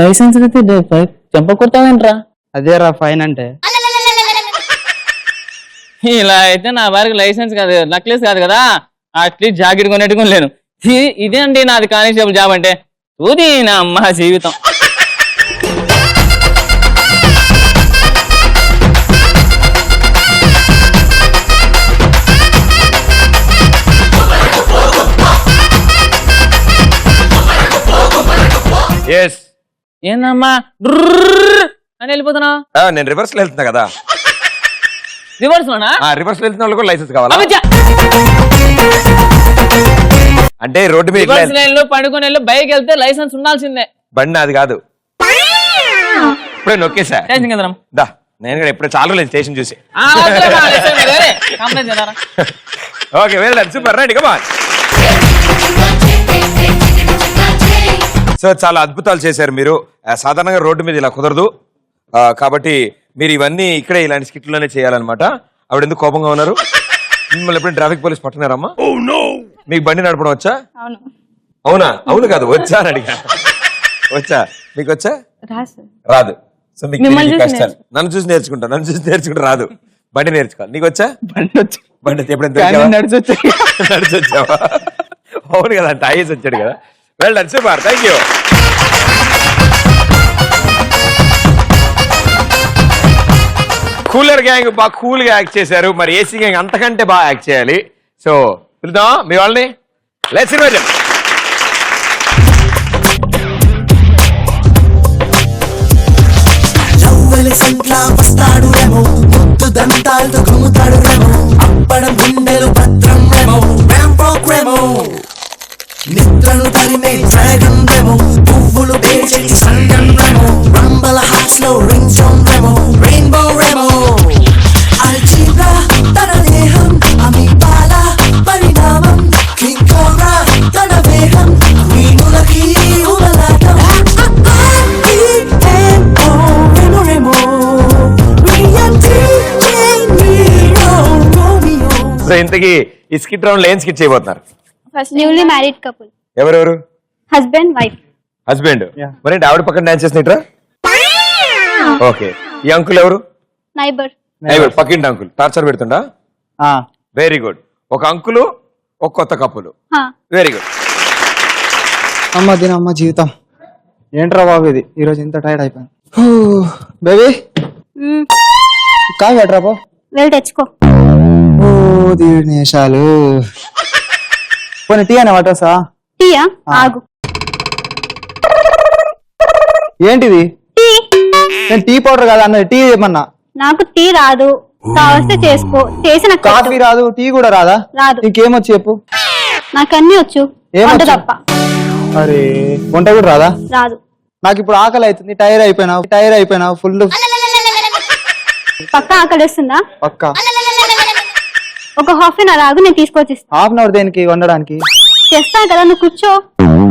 లైసెన్స్ చెంప కొడతావేంట్రా? అదేరా ఫైన్ అంటే. ఇలా అయితే నా వారికి లైసెన్స్ కాదు, నక్లెస్ కాదు కదా, అట్లీస్ట్ జాకెట్ కొనేట్టుకుని లేను. ఇదే అండి నాది కానిస్టేబుల్ జాబ్ అంటే. చూది నా అమ్మ జీవితం. ఏందమ్మా అని వెళ్ళిపోతున్నా? నేను రివర్స్ లో వెళ్తున్నా కదా. రివర్స్ లోనా? రివర్స్ లో వెళ్తున్న వాళ్ళు కూడా లైసెన్స్ కావాలా? అంటే రోడ్డు మీద రివర్స్ లైన్ లో పడుకుని వెళ్ళి బైక్ వెళ్తే లైసెన్స్ ఉండాల్సిందే. బండి అది కాదు, ఇప్పుడే నొక్కేసా. దా నేను కూడా ఎప్పుడే చాలా లేదు స్టేషన్ చూసి. Okay well super right come on. So చాలా అద్భుతాలు చేశారు మీరు. సాధారణంగా రోడ్డు మీద ఇలా కుదరదు కాబట్టి మీరు ఇవన్నీ ఇక్కడే ఇలాంటి స్కిట్లోనే చేయాలన్నమాట. ఆవిడ ఎందుకు కోపంగా ఉన్నారు? మిమ్మల్ని ఎప్పుడైనా ట్రాఫిక్ పోలీస్ పట్టుకున్నారమ్మా? మీకు బండి నడపడం వచ్చా? అవునా? అవును కాదు వచ్చా అని అడిగా. వచ్చా? మీకు వచ్చా? రాదు. సో మీకు కష్టాలు. నన్ను చూసి నేర్చుకుంటా రాదు. బండి నేర్చుకోవాలి. నీకు వచ్చా? బండి ఎప్పుడైనా నడిచొచ్చావా? అవును కదా, అంటే ఐఎస్ వచ్చాడు కదా. Well done super, thank you. Cooler gang బాగా కూల్ గా యాక్ట్ చేశారు, మరి ఏసీ గ్యాంగ్ అంతకంటే బాగా యాక్ట్ చేయాలి. సో పిలుద్దామా మీ వాళ్ళని? Let's invite. వస్తాడురేమో, ముద్దు దంతాలతో గుమ్ముతాడురేమో, అప్పడం గుండెలు భద్రమేమో, ర్యాంపోక్రేమో, నిద్రను తరిమే డ్రాగన్ రేమో, పువ్వులు పేర్చేటి సంగం రేమో, రంబల హార్ట్స్ లో రింగ్ జోన్ రేమో, రెయిన్బో రేమో, అల్జీబ్రా తన దేహం, అమీబాల పరిణామం, కింగ్ కోబ్రా తన వేగం, వీణులకి ఉమలాటం, సో ఇంతకీ ఈ స్కిట్ రౌండ్ ఏం స్కిట్ చేయబోతున్నారు? First newly married couple. ఎవరెవరు? Husband wife. హస్బెండ్. మరి ఆవిడ పక్కన డాన్స్ చేసినట్రా? ఓకే. ఈ అంకుల్ ఎవరు? నైబర్. నైబర్ పక్కింటి అంకుల్ టార్చర్ పెడుతుండా? Very good. ఒక అంకులు ఒక కొత్త కప్పులు. Very good. అమ్మ దీనమ్మ జీవితం ఏంట్రా బాబు ఇది, ఈరోజు ఇంత టైర్డ్ అయిపోయాను. బేబీ కాదు బెటరా పో, వెళ్ళి తెచ్చుకో. ఓ దేవుడి నిమిషాలు. పోనీ టీ అనే వాటర్సా? టీయా? ఆగు. ఏంటిది? టీ. నేను టీ పౌడర్ కాదు అన్నది, టీ ఏమన్నా. నాకు టీ రాదు, కావస్తే చేసుకో. చేసిన కాఫీ రాదు, టీ కూడా రాదా? రాదు. నీకేమొచ్చు చెప్పు. నాకు అన్ని వచ్చు, వంట తప్ప. అరే వంట కూడా రాదా? రాదు. నాకు ఇప్పుడు ఆకలి అవుతుంది, టైర్ అయిపోయినా ఫుల్. పక్క ఆకలి వస్తుందా? పక్క. ఒక హాఫ్ అన్ అవర్ ఆగు, నేను తీసుకొచ్చి. హాఫ్ అన్ అవర్ దేనికి? వండడానికి. చేస్తా కదా, నువ్వు కూర్చో.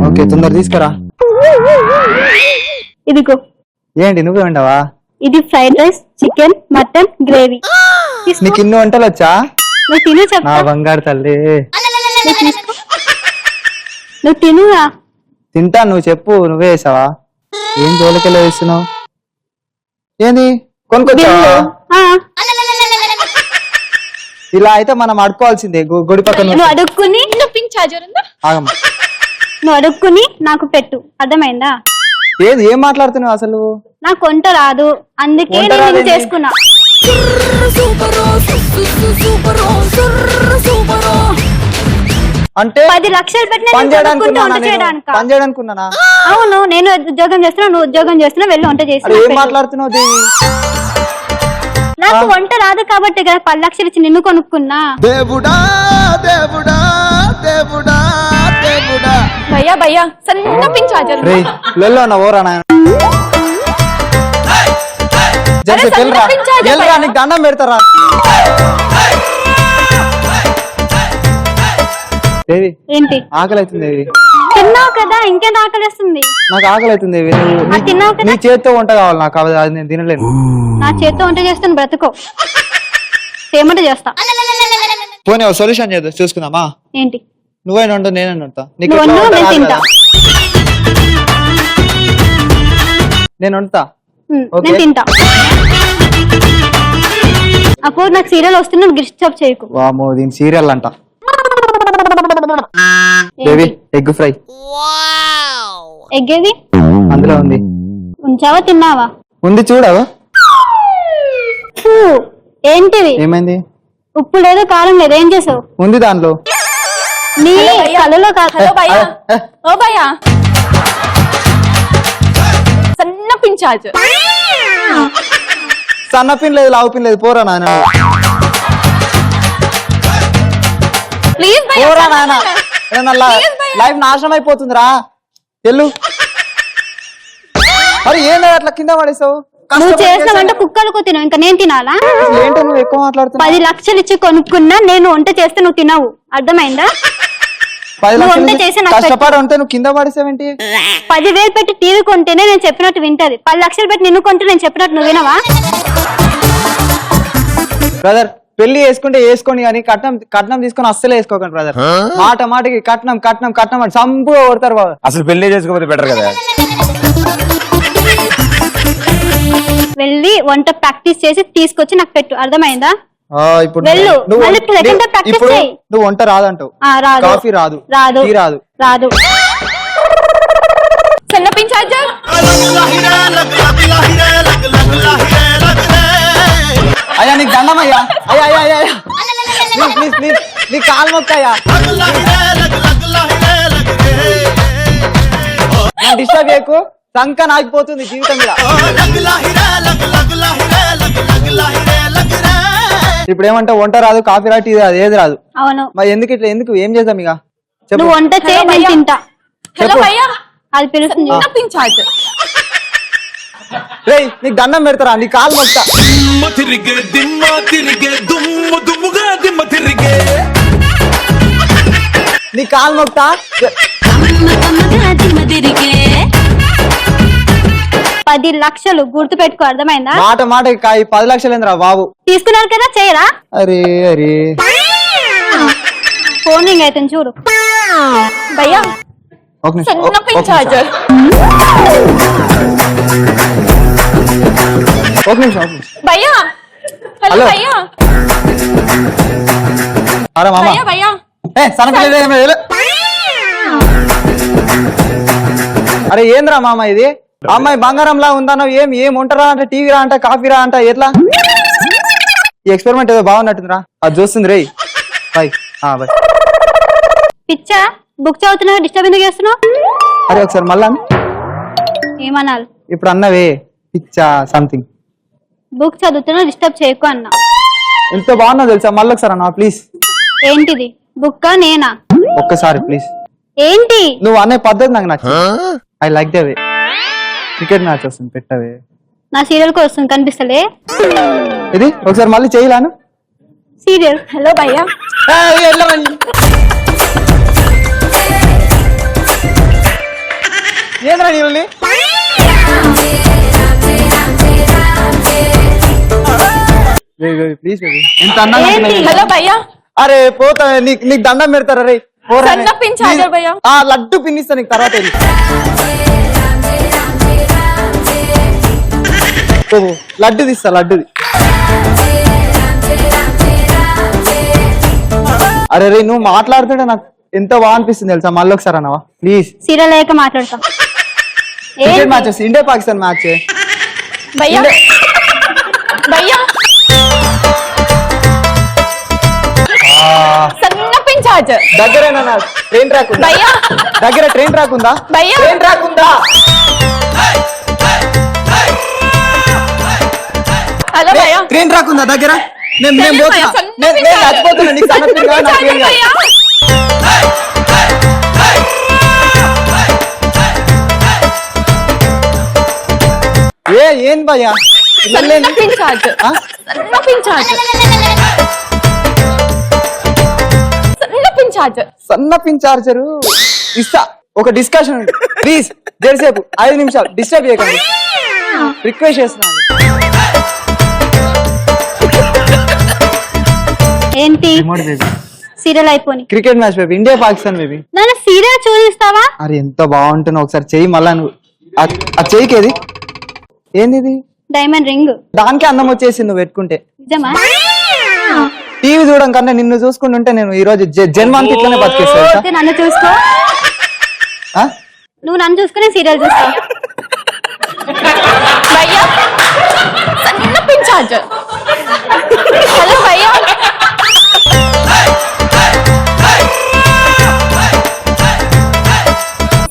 ఓకే తొందర తీసుకురా. ఇదిగో. ఏంటి నువ్వే వండావా? ఇది fried rice, chicken, mutton gravy. నీకు ఇన్ని వంటలు వచ్చా? నువ్వు తిను చెప్తా. నా బంగారు తల్లి. నువ్వు తినురా. తింటా, నువ్వు చెప్పు. నువ్వే వేసావా? ఏం జోలికెళ్ళి వేస్తున్నావు? ఏంది కొనుక్కొచ్చావా? ఇలా అయితే మనం అడుకోవాల్సిందే. గుడి పక్కన నువ్వు అడుక్కుని నువ్వు అడుక్కుని నాకు పెట్టు, అర్థమైందా? ఏది ఏం మాట్లాడుతున్నావు అసలు? నాకు వంట రాదు, అందుకే నేను చేసుకున్నా. అంటే 10 లక్షలు పెట్టిన వంట చేయడానికి. అవును, నేను ఉద్యోగం చేస్తున్నా, నువ్వు ఉద్యోగం చేస్తున్నా, వెళ్ళి వంట చేసి. ఏం మాట్లాడుతున్నావు దేవి? నాకు వంట రాదు కాబట్టి కదా 10 లక్షలు ఇచ్చి నిన్ను కొనుక్కున్నా. దేవుడా దేవుడా దేవుడా దేవుడా. భయ్యా భయ్యా సరే నీకు దండం పెడతారా? దేవి ఏంటి ఆకలి అవుతుంది దేవి. తిన్నావు కదా ఇంకేం ఆకలిస్తుంది నాకు ఆకలి అవుతుంది దేవి. అది తిన్నావు కదా నీ చేతితో వంట కావాలి నాకు, అది నేను తినలేను. నా చేత్తో వంట చేస్తాను బ్రతుకో ఏమంటే చేస్తా పోనీ సొల్యూషన్ చేద్దాం చూసుకుందామా. ఏంటి నువ్వైనా వండు నేనైనా వండుతా. నీకు నువ్వు ఎట్లా వండు, వంట నేను రాదు తింటా. కదా. నేను వండుతా. ఓకే. నేను తింటా అప్పుడు నాకు సీరియల్ వస్తుంది నువ్వు డిస్టర్బ్ చేయకు వామో దీని సీరియల్ అంట. దేవి ఎగ్ ఫ్రై ఎగ్గేది అందులో ఉంది. ఉంచావా తిన్నావా ఉంది చూడవా. ఫూ, ఏంటిది ఏమైంది? ఉప్పు లేదు కారం లేదు ఏం చేసావు ఉంది దాంట్లో. నీ కళ్ళలో కాదు ఓ భయ్యా సన్న పించాజ్ సన్న పిన్ లేదు లావు పిన్ లేదు పోరా నాయన. ప్లీజ్ పోరా నాయన. లైఫ్ నాశనం అయిపోతుందిరా. ఎల్లు. మరి ఏంటో అట్లా కింద పడేసావు. నువ్వు చేసావంటే కుక్కలకు తినవు ఇంకా నేను తినాలా ఏంటో నువ్వు ఎక్కువ మాట్లాడుతున్నావు. 10 లక్షలు ఇచ్చి కొనుక్కున్నా నేను వంట చేస్తే నువ్వు తినవు అర్థమైందా 10 నువ్వు వంట లక్షలు చేసి నాకు కష్టపడి ఉంటే నువ్వు కింద పడేసావేంటి? 10,000 పెట్టి టీవీ కొంటేనే నేను చెప్పినట్టు వింటది 10 లక్షలు పెట్టి నిన్ను కొంటే నేను చెప్పినట్టు నువ్వు వినవా బ్రదర్ పెళ్లి చేసుకుంటే వేసుకోండి కానీ కట్నం తీసుకొని అస్సలే వేసుకోకండి బ్రదర్. మాట మాటకి కట్నం కట్నం కట్నం అని సంపుగా కొడతారు బాబు. అసలు పెళ్లి చేసుకోకపోతే బెటర్ కదా. వెళ్ళి వంట ప్రాక్టీస్ చేసి తీసుకొచ్చి నాకు పెట్టు అర్థమైందా ఇప్పుడు వెళ్ళు. నువ్వు మళ్ళీ second time practice ఇప్పుడు చేయి. నువ్వు వంట రాదంటావు. రాదు కాఫీ రాదు. రాదు టీ రాదు. రాదు సన్న పించాజ్ అయ్యా నీకు దండం అయ్యా. అయ్యా అయ్యా అయ్యా ప్లీజ్ ప్లీజ్ ప్లీజ్ నీ కాలు మొక్కయ్యా. డిస్టర్బ్ చేయకు. సంక నాగిపోతుంది జీవితం మీద. ఇప్పుడు ఏమంటావు వంట రాదు కాఫీ రాదు టీ రాదు ఏది రాదు. అవును మరి ఎందుకు ఇట్లా ఎందుకు ఏం చేద్దాం ఇక చెప్పు. నువ్వు వంట చేయి నేను తింటా హలో భయ్యా అది పిలుస్తుంది సన్న పించాజ్ రేయ్ నీకు దండం పెడతారా నీ కాలు మొక్తా. నీ కాలు మొక్తా. 10 లక్షలు గుర్తు పెట్టుకో అర్థమైందా మాట మాట 10 లక్షలు ఏందిరా బాబు. తీసుకున్నారు కదా చేయరా అరే అరే ఫోన్ రింగ్ అయితే చూడు భయ్యా ఒక నిమిషం, సన్న ఒక నిమిషం. పించాజ్ ఒక నిమిషం. భయ్యా హలో హలో. భయ్యా అరే మామ భయ్యా భయ్యా సనకలేదు. అరే ఏంద్రా మామ ఇది అమ్మాయి బంగారంలా ఉందన్నావు ఏం వంటరా అంటే టీవీ రా అంట కాఫీ రా అంట ఎట్లా ఈ ఎక్స్పెరిమెంట్ ఏదో బాగున్నట్టుందిరా. అది చూస్తుంది రేయ్ బాయ్ బాయ్. పిచ్చా బుక్ చదువుతున్నావు డిస్టర్బ్ ఎందుకు చేస్తున్నావు అరే ఒకసారి మళ్ళా అను. ఏమనాలి ఇప్పుడు అన్నవే పిచ్చా సంథింగ్. బుక్ చదువుతున్నా డిస్టర్బ్ చేయకు అన్నా ఎంత బాగున్నా తెలుసా మళ్ళీ ఒకసారి అన్న ప్లీజ్. ఏంటిది బుక్కా నేనా ఒక్కసారి ప్లీజ్. ఏంటి నువ్వు అనే పద్ధతి నాకు నచ్చింది. I like the way. Cricket match వస్తుంది పెట్టవే. నా సీరియల్ కు వస్తుంది కనిపిస్తలే ఇది ఒకసారి మళ్ళీ చేయలాను. సీరియల్ హలో భయ్యా ఏంద్రా నీళ్ళని ప్లీజ్ ఎంత అన్నా హలో భయ్యా అరే పోతా నీకు దండం పెడతారా రే సన్న పించాజ్ భయ్యా లడ్డు పిన్నిస్తా నీకు తర్వాత వెళ్ళి. లడ్డు తీస్తా లడ్డుది. అరే రే నువ్వు మాట్లాడుతుంటే నాకు ఎంత బాగా అనిపిస్తుంది తెలుసా మళ్ళీ ఒకసారి అన్నవా ప్లీజ్. సీరియల్ అయ్యాక మాట్లాడతా cricket matches India Pakistan match భయ్యా భయ్యా సన్న పించాజ్ దగ్గరేనా ట్రైన్ ట్రాక్ ఉందా భయ్యా దగ్గర ట్రైన్ ట్రాక్ ఉందా భయ్యా ట్రైన్ ట్రాక్ ఉందా హలో భయ్యా ట్రైన్ ట్రాక్ ఉందా దగ్గర నేను పోతున్నా నేను చచ్చిపోతున్నా నీకు సమస్య కాదు నాకు ఏం కాదు. ఏం భయ్యా సన్న పించాజ్ సన్న పించాజ్ సన్న పించాజ్ పిన్ చార్జర్. సన్న పిన్ చార్జరు ఇస్తా. ఒక డిస్కషన్ ఉంది ప్లీజ్, జరసేపు 5 నిమిషాలు డిస్టర్బ్ చేయకండి, రిక్వెస్ట్ చేస్తున్నాను. ఏంటి సీరియల్ అయిపోయి cricket match baby, India Pakistan baby. నన్ను సీరియల్ చూపిస్తావా? అరే ఎంత బాగుంటున్నావు, ఒకసారి చెయ్యి మళ్ళా నువ్వు. ఆ చెయ్యికి ఏది ఏంది ఇది? Diamond ring. దానికే అందం వచ్చేసింది నువ్వు పెట్టుకుంటే. నిజమా? టీవీ చూడడం కన్నా నిన్ను చూసుకుంటుంటే నేను ఈ రోజు జన్మానికి ఇట్లనే బతికేస్తా. అయితే నన్ను చూసుకో, నువ్వు నన్ను చూసుకుని సీరియల్ చూస్తా. భయ్యా సన్న పిన్ చార్జర్. హలో భయ్యా.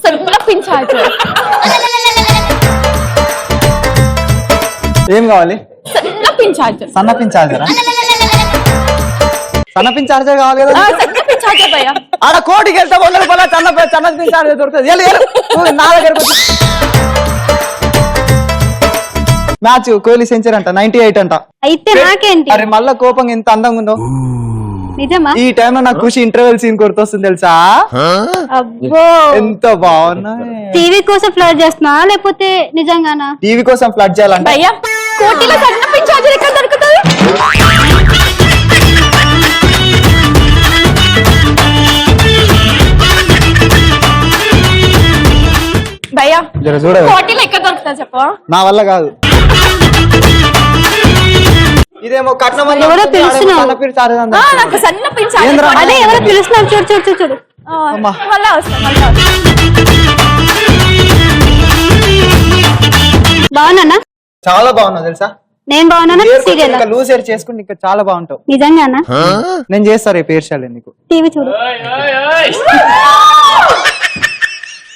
సన్న పిన్ చార్జర్. ఏం కావాలి? సన్న పిన్ చార్జర్. సన్న పిన్ చార్జరా? సన్న పిన్ చార్జర్ కావాలి కదా? సన్న పిన్ చార్జర్ భయ్యా. ఆడ కోటికి వెళ్తా 100 రూపాయల సన్న పిన్ చార్జర్ దొరుకుతుంది. నా దగ్గర మ్యాచ్ కోహ్లీ సెంచరీ అంట, 98 అంట. అయితే నాకేంటి? అరే మళ్ళా కోపం ఎంత అందంగా ఉందో. నిజమా? ఈ టైంలో నాకు ఖుషి ఇంటర్వెల్ సీన్ గుర్తొస్తుంది తెలుసా? అబ్బో ఎంత బాగున్నా. టీవీ కోసం ఫ్లడ్ చేస్తున్నా లేకపోతే నిజంగానా? టీవీ కోసం ఫ్లడ్ చేయాలంటే భయ్యా కోటిలో సన్న పిన్ చార్జర్ ఎక్కడ దొరుకుతుంది? భయ్యా జర చూడవే. కోటిలో ఎక్కడ దొరుకుతా చెప్పవా? నా వల్ల కాదు. ఇదేమో కట్నం అని ఎవరో చెప్తుంది, పిలుస్తున్నావు. సన్న పిన్ చార్జర్ అంట. నాకు సన్న పిన్ చార్జర్. ఏంద్రా? అదే ఎవరో పిలుస్తున్నారు, చూడు చూడు చూడు చూడు. అమ్మా. మళ్ళా వస్తా మళ్ళా వస్తా. బాగున్నానా? చాలా బాగున్నావు తెలుసా? నేను బాగున్నానా? సీరియల్ ఇంకా లూజ్ హెయిర్ చేసుకుంటే ఇంకా చాలా బాగుంటావు. నిజంగానా? నేను చేస్తా రేపు ఏర్చాలి నీకు. టీవీ చూడు.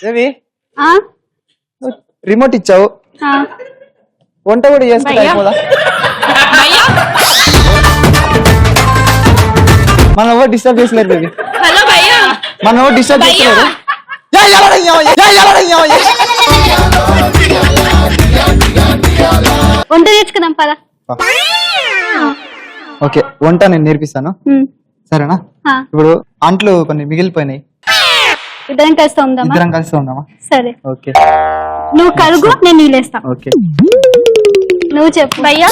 రవి ఆ? రిమోట్ ఇచ్చావు, ఆ. వంట కూడా చేసుకుంటా భయ్యా. అయిపోదా? భయ్యా మనం ఎవరు డిస్టర్బ్ చేసలేరు బేబీ, హలో భయ్యా. మనం ఎవరు డిస్టర్బ్ భయ్యా. చేసలేరు. వంట నేర్చుకుందాం పద. ఓకే, వంట నేను నేర్పిస్తాను సరేనా? ఆ. ఇప్పుడు అంట్లు కొన్ని మిగిలిపోయినాయి, ఇద్దరం కలిసి ఉందామా? ఇద్దరం కలిసి ఉందామా? సరే, ఓకే నువ్వు కలుగు, నేను నీళ్ళేస్తా. ఓకే. నువ్వు చెప్పు. భయ్యా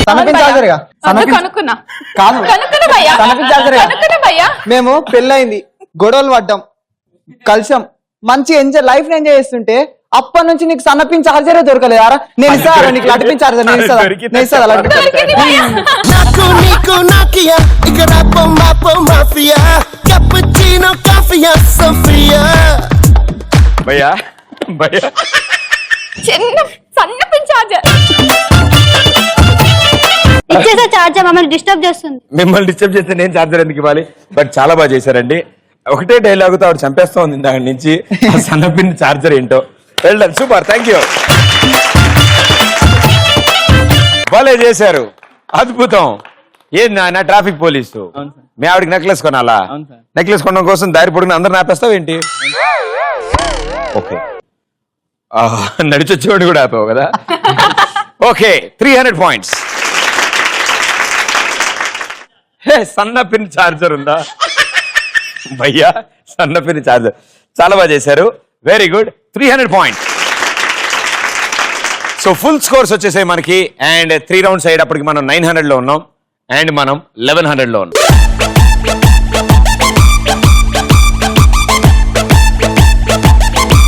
సన్న పిన్ చార్జర్ గా? సన్న పిన్ కనుక్కున్నా కాదు, కనుక్కున్నా భయ్యా. సన్న పిన్ చార్జర్ గా. కనుక్కున్నా భయ్యా. మేము పెళ్ళయింది, గొడవలు పడ్డాం, కలిసాం, మంచి ఎంజాయ్ లైఫ్ ఎంజాయ్ చేస్తుంటే అప్పటి నుంచి నీకు సన్న పిన్ చార్జరే దొరకలేదారా? నేను ఇస్తారా నీకు లడ్డు పిన్ చార్జర్? నేను ఇస్తాను, నేను ఇస్తాను లడ్డు పిన్ దొరికింది భయ్యా. నాకు నీకు నాకియా ఇక్కడ పొమ్మ మాఫియా cappuccino కాఫియా సోఫియా. భయ్యా భయ్యా చిన్న సన్న పిన్ చార్జర్. ఇచ్చేసా చార్జర్, మమ్మల్ని డిస్టర్బ్ చేస్తుంది. మిమ్మల్ని డిస్టర్బ్ చేస్తే నేను చార్జర్ ఎందుకు ఇవ్వాలి? బట్ చాలా బాగా చేశారండి. ఒకటే డైలాగ్ తో ఆవిడ చంపేస్తా ఉంది ఇందాక నుంచి. ఆ సన్న పిన్ చార్జర్ ఏంటో. Well done, super, thank you. భలే చేశారు, అద్భుతం. ఏం నా ట్రాఫిక్ పోలీసు మీ ఆవిడకి నెక్లెస్ కొనాలా? నెక్లెస్ కొనడం కోసం దారి పొడుగున అందరు నాపేస్తావు ఏంటి? ఓకే, నడిచొచ్చేవాడు కూడా ఆపావు కదా. Okay, 300 points. హే, సన్న పిన్ చార్జర్ ఉందా భయ్యా? సన్న పిన్ చార్జర్ చాలా బాగా చేశారు, very good. 300 points. So full scores వచ్చేసాయి మనకి. అండ్ 3 రౌండ్స్ అయ్యేటప్పటికి మనం 900 లో ఉన్నాం, అండ్ మనం 1100 లో ఉన్నాం.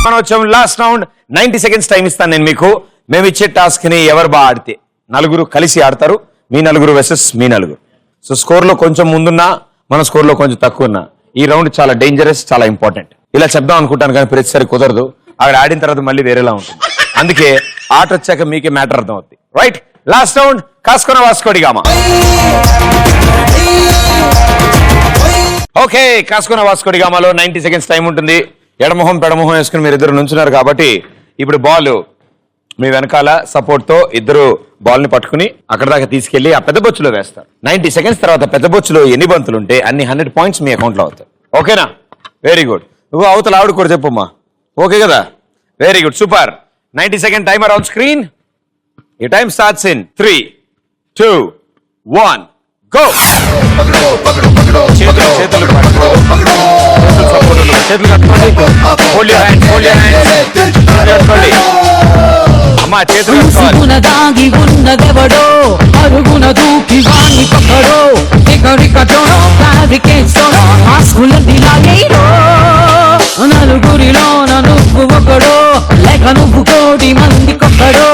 మనం వచ్చాం లాస్ట్ రౌండ్. 90 సెకండ్స్ టైం ఇస్తాను నేను మీకు. మేము ఇచ్చే టాస్క్ ని ఎవరు బాగా ఆడితే నలుగురు కలిసి ఆడతారు, మీ నలుగురు వర్సెస్ మీ నలుగురు. సో స్కోర్ లో కొంచెం ముందున్నా, మన స్కోర్ లో కొంచెం తక్కువ ఉన్నా, ఈ రౌండ్ చాలా డేంజరస్, చాలా ఇంపార్టెంట్. ఇలా చెప్దాం అనుకుంటాను కానీ ప్రతిసారి కుదరదు. అక్కడ ఆడిన తర్వాత మళ్ళీ వేరేలా ఉంటుంది. అందుకే ఆట వచ్చాక మీకే మ్యాటర్ అర్థం అవుతుంది. రైట్, లాస్ట్ రౌండ్ కాసుకొని వాసుకోడిగామా. ఓకే, కాసుకొని వాసుకోడిగామాలో 90 సెకండ్స్ టైం ఉంటుంది. ఎడమొహం పెడమొహం వేసుకుని మీరు ఇద్దరు నుంచున్నారు కాబట్టి ఇప్పుడు బాల్ మీ వెనకాల సపోర్ట్ తో ఇద్దరు బాల్ ని పట్టుకుని అక్కడ దాకా తీసుకెళ్లి ఆ పెద్ద బొచ్చులో వేస్తారు. 90 సెకండ్స్ తర్వాత పెద్ద బొచ్చులో ఎన్ని బంతులు ఉంటే అన్ని 100 పాయింట్స్ మీ అకౌంట్ లో అవుతాయి. ఓకేనా? Very good. నువ్వు అవతల ఆవిడ కూడా చెప్పమ్మా. ఓకే కదా? Very good, super. 90 second timer on screen. ఈ టైం స్టార్ట్స్ ఇన్ 3, 2, 1 గో. చేతులు చేతులు కట్టుకోండి. Hold your hands, hold your hands. కట్టుకోండి. అమ్మా చేతులు కట్టుకోవాలి. దాగి ఉన్నదెవడో అరుగున దూకి వాణ్ణి పక్కడో ఎగరికటోనో ఫ్యాబ్రికేట్స్తోనో మాస్కులన్నీ లాగేయడో నలుగురిలోన నువ్వు ఒకడో లేక నువ్వు కోటి మంది కొక్కడో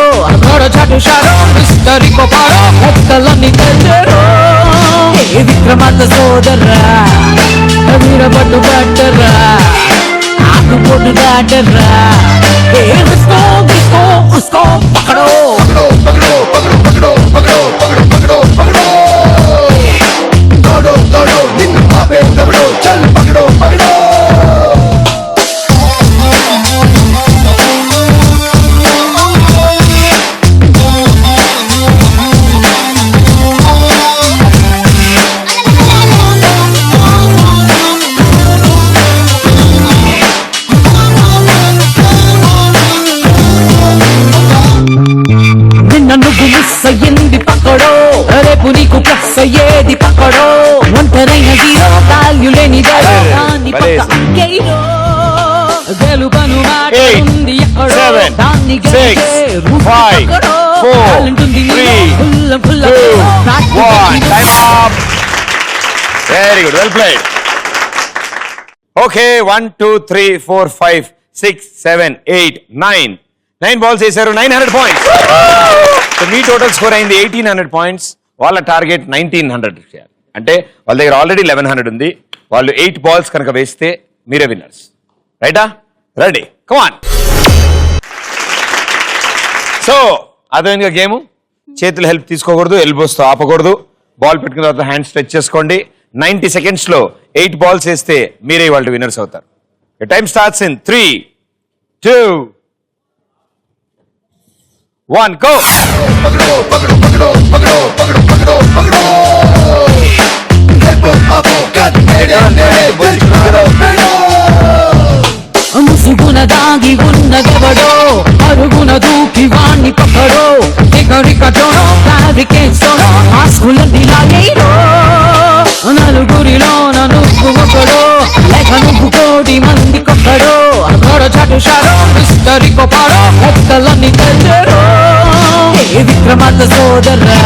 గొడ చటుషారో మిస్టరీ కొపారో లెక్కలన్నీ తెల్లరో ఏ విక్రమార్క సోదరా వీరపట్టు పట్టరా ఆకుపోటు దాటరా ఏ ఉస్కో ఉస్కో ఉస్కో పకడో నువ్వు మిస్ అయ్యింది పక్కడో రేపు నీకు ప్లస్ అయ్యేది పక్కడో ఒంటరైన జీరో వాల్యూ లేని దాన్ని గెలుపను మాట ఉంది ఎక్కడో దాన్ని గెలిచే రూపు పక్కడో ఉంటుంది ఫుల్ల ఫుల్ల very good well played. Okay 1 2 3 4 5 6 7 8 9 balls వేశారు. 900 పాయింట్స్. మీ టోటల్ స్కోర్ అయింది 1800 పాయింట్స్. వాళ్ళ టార్గెట్ 1900. అంటే వాళ్ళ దగ్గర ఆల్రెడీ 1100 ఉంది. వాళ్ళు 8 బాల్స్ కనుక వేస్తే మీరే విన్నర్స్. రైటా? రెడీ, కమాన్. సో అదేవిధంగా గేమ్ చేతులు హెల్ప్ తీసుకోకూడదు, ఎల్బోస్తో ఆపకూడదు. బాల్ పెట్టుకున్న తర్వాత హ్యాండ్ స్ట్రెచ్ చేసుకోండి. 90 seconds లో 8 బాల్స్ వేస్తే మీరే వాళ్ళ విన్నర్స్ అవుతారు. Time starts in 3 2 1 go. ముసుగున దాగి ఉన్నదెవడో అరుగున దూకి వాణ్ణి పక్కడో ఎగరికటోనో ఫ్యాబ్రికేట్స్తోనో మాస్కులన్నీ లాగేయడో నలుగురిలోన నువ్వు ఒకడో లేక నువ్వు కోటి మంది కొక్కడో గొడ చటుషారో మిస్టరీ కొపారో లెక్కలన్నీ తెల్లరో ఏ విక్రమార్క సోదరా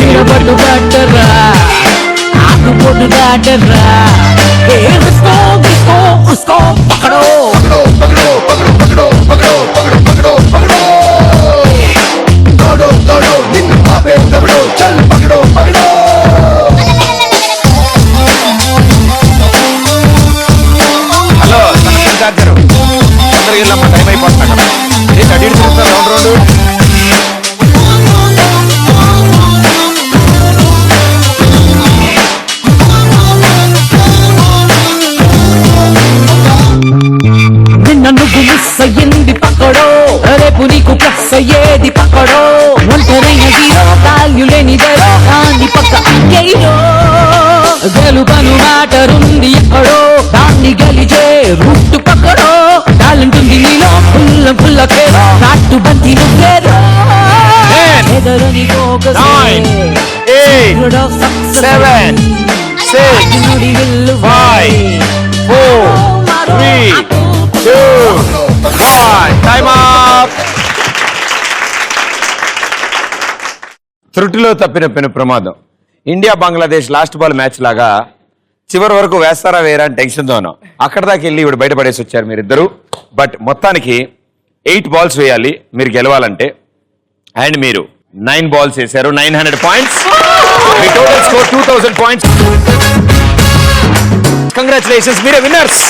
వీరపట్టు పట్టరా ఆకుపోటు దాటరా ఏ ఉస్కో ఉస్కో ఉస్కో పకడో హలో చార్జరు అందరికి వెళ్ళమ్మా, టైం అయిపోతున్నా కదా. అడిగి చూస్తారు రౌండ్ రౌండ్. నువ్వు మిస్ అయ్యింది పక్కడో రేపు నీకు ప్లస్ అయ్యేది పక్కడో ఒంటరైన జీరో వాల్యూ లేని దాన్ని పక్క అంకేయడో గెలుపను మ్యాటరుంది ఎక్కడో దాన్ని గెలిచే రూట్ పక్కడో టాలెంట్ ఉంది నీలో ఫుల్ల ఫుల్ల పేరో నాటు బంతి నువ్వేరో ఎదరని 9 8 7 6 5 4 3 2 1 టైమ్ అప్. త్రుటిలో తప్పిన పెను ప్రమాదం. India Bangladesh last ball match లాగా చివరి వరకు వేస్తారా వేరా అని టెన్షన్తో ఉన్నాం. అక్కడ దాకా వెళ్ళి ఇప్పుడు బయటపడేసి వచ్చారు మీరిద్దరు. బట్ మొత్తానికి 8 బాల్స్ వేయాలి మీరు గెలవాలంటే. అండ్ మీరు 9 బాల్స్ వేశారు. 900 పాయింట్స్. మీ టోటల్ స్కోర్ 2000 పాయింట్స్. కంగ్రాచులేషన్స్, మీరే విన్నర్స్.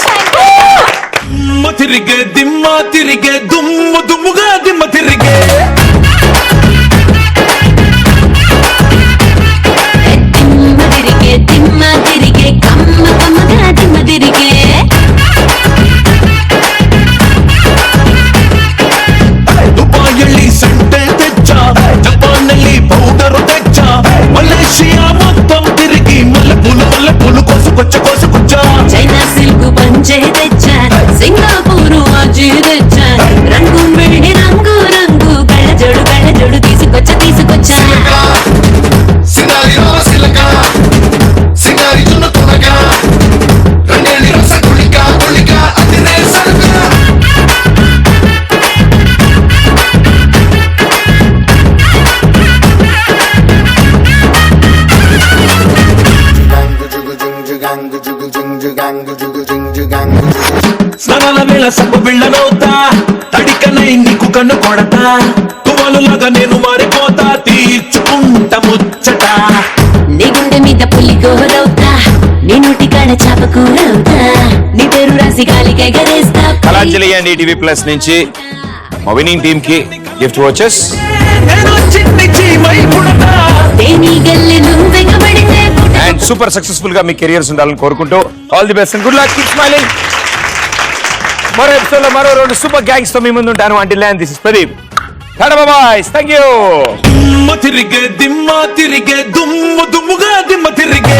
తిరిగే దిమ్మ తిరిగే దుమ్ము దుమ్ముగా దిమ్మ తిరిగే దిమ్మ తిరిగే కమ్మ కమ్మగా దిమ్మ తిరిగే దుబాయ్ సంటే తెచ్చా జపాన్ పౌడర్ తెచ్చా మలేషియా మొత్తం తిరిగి మల్లెపూలు కోసుకొచ్చా చైనా సిల్క్ పంచే తెచ్చా సింగపూరు అజీ తెచ్చా రంగు వెండి రంగు స్నానాల వేళ సబ్బు బిళ్ళనవుతా తడికనై నీకు కన్ను కొడతా తువాలులాగా నేను మారిపోతా తీర్చుకుంట ముచ్చట నీ గుండె మీద పుల్లి గోరవుతా నీ నోటి కాడ చాప కూరవుతా నీ పేరు రాసి గాలికి ఎగరేస్తా కళాంజలి అండ్ ఈటీవీ ప్లస్ నుంచి మా విన్నింగ్ టీమ్ కి గిఫ్ట్ వాచెస్. నేను చిన్ని చీమై పుడతా తేనీ గల్లె నువ్వెగబడితే అండ్ సూపర్ సక్సెస్ఫుల్ గా మీ కెరియర్స్ ఉండాలని కోరుకుంటూ all the best and good luck, keep smiling. మరో ఎపిసోడ్ లో మరో 2 సూపర్ గ్యాంగ్స్ తో మీ ముందు ఉంటాను. Until then this is Pradeep. Tata bye, thank you. దిమ్మ తిరిగే దుమ్ము దుమ్ముగా దిమ్మ తిరిగే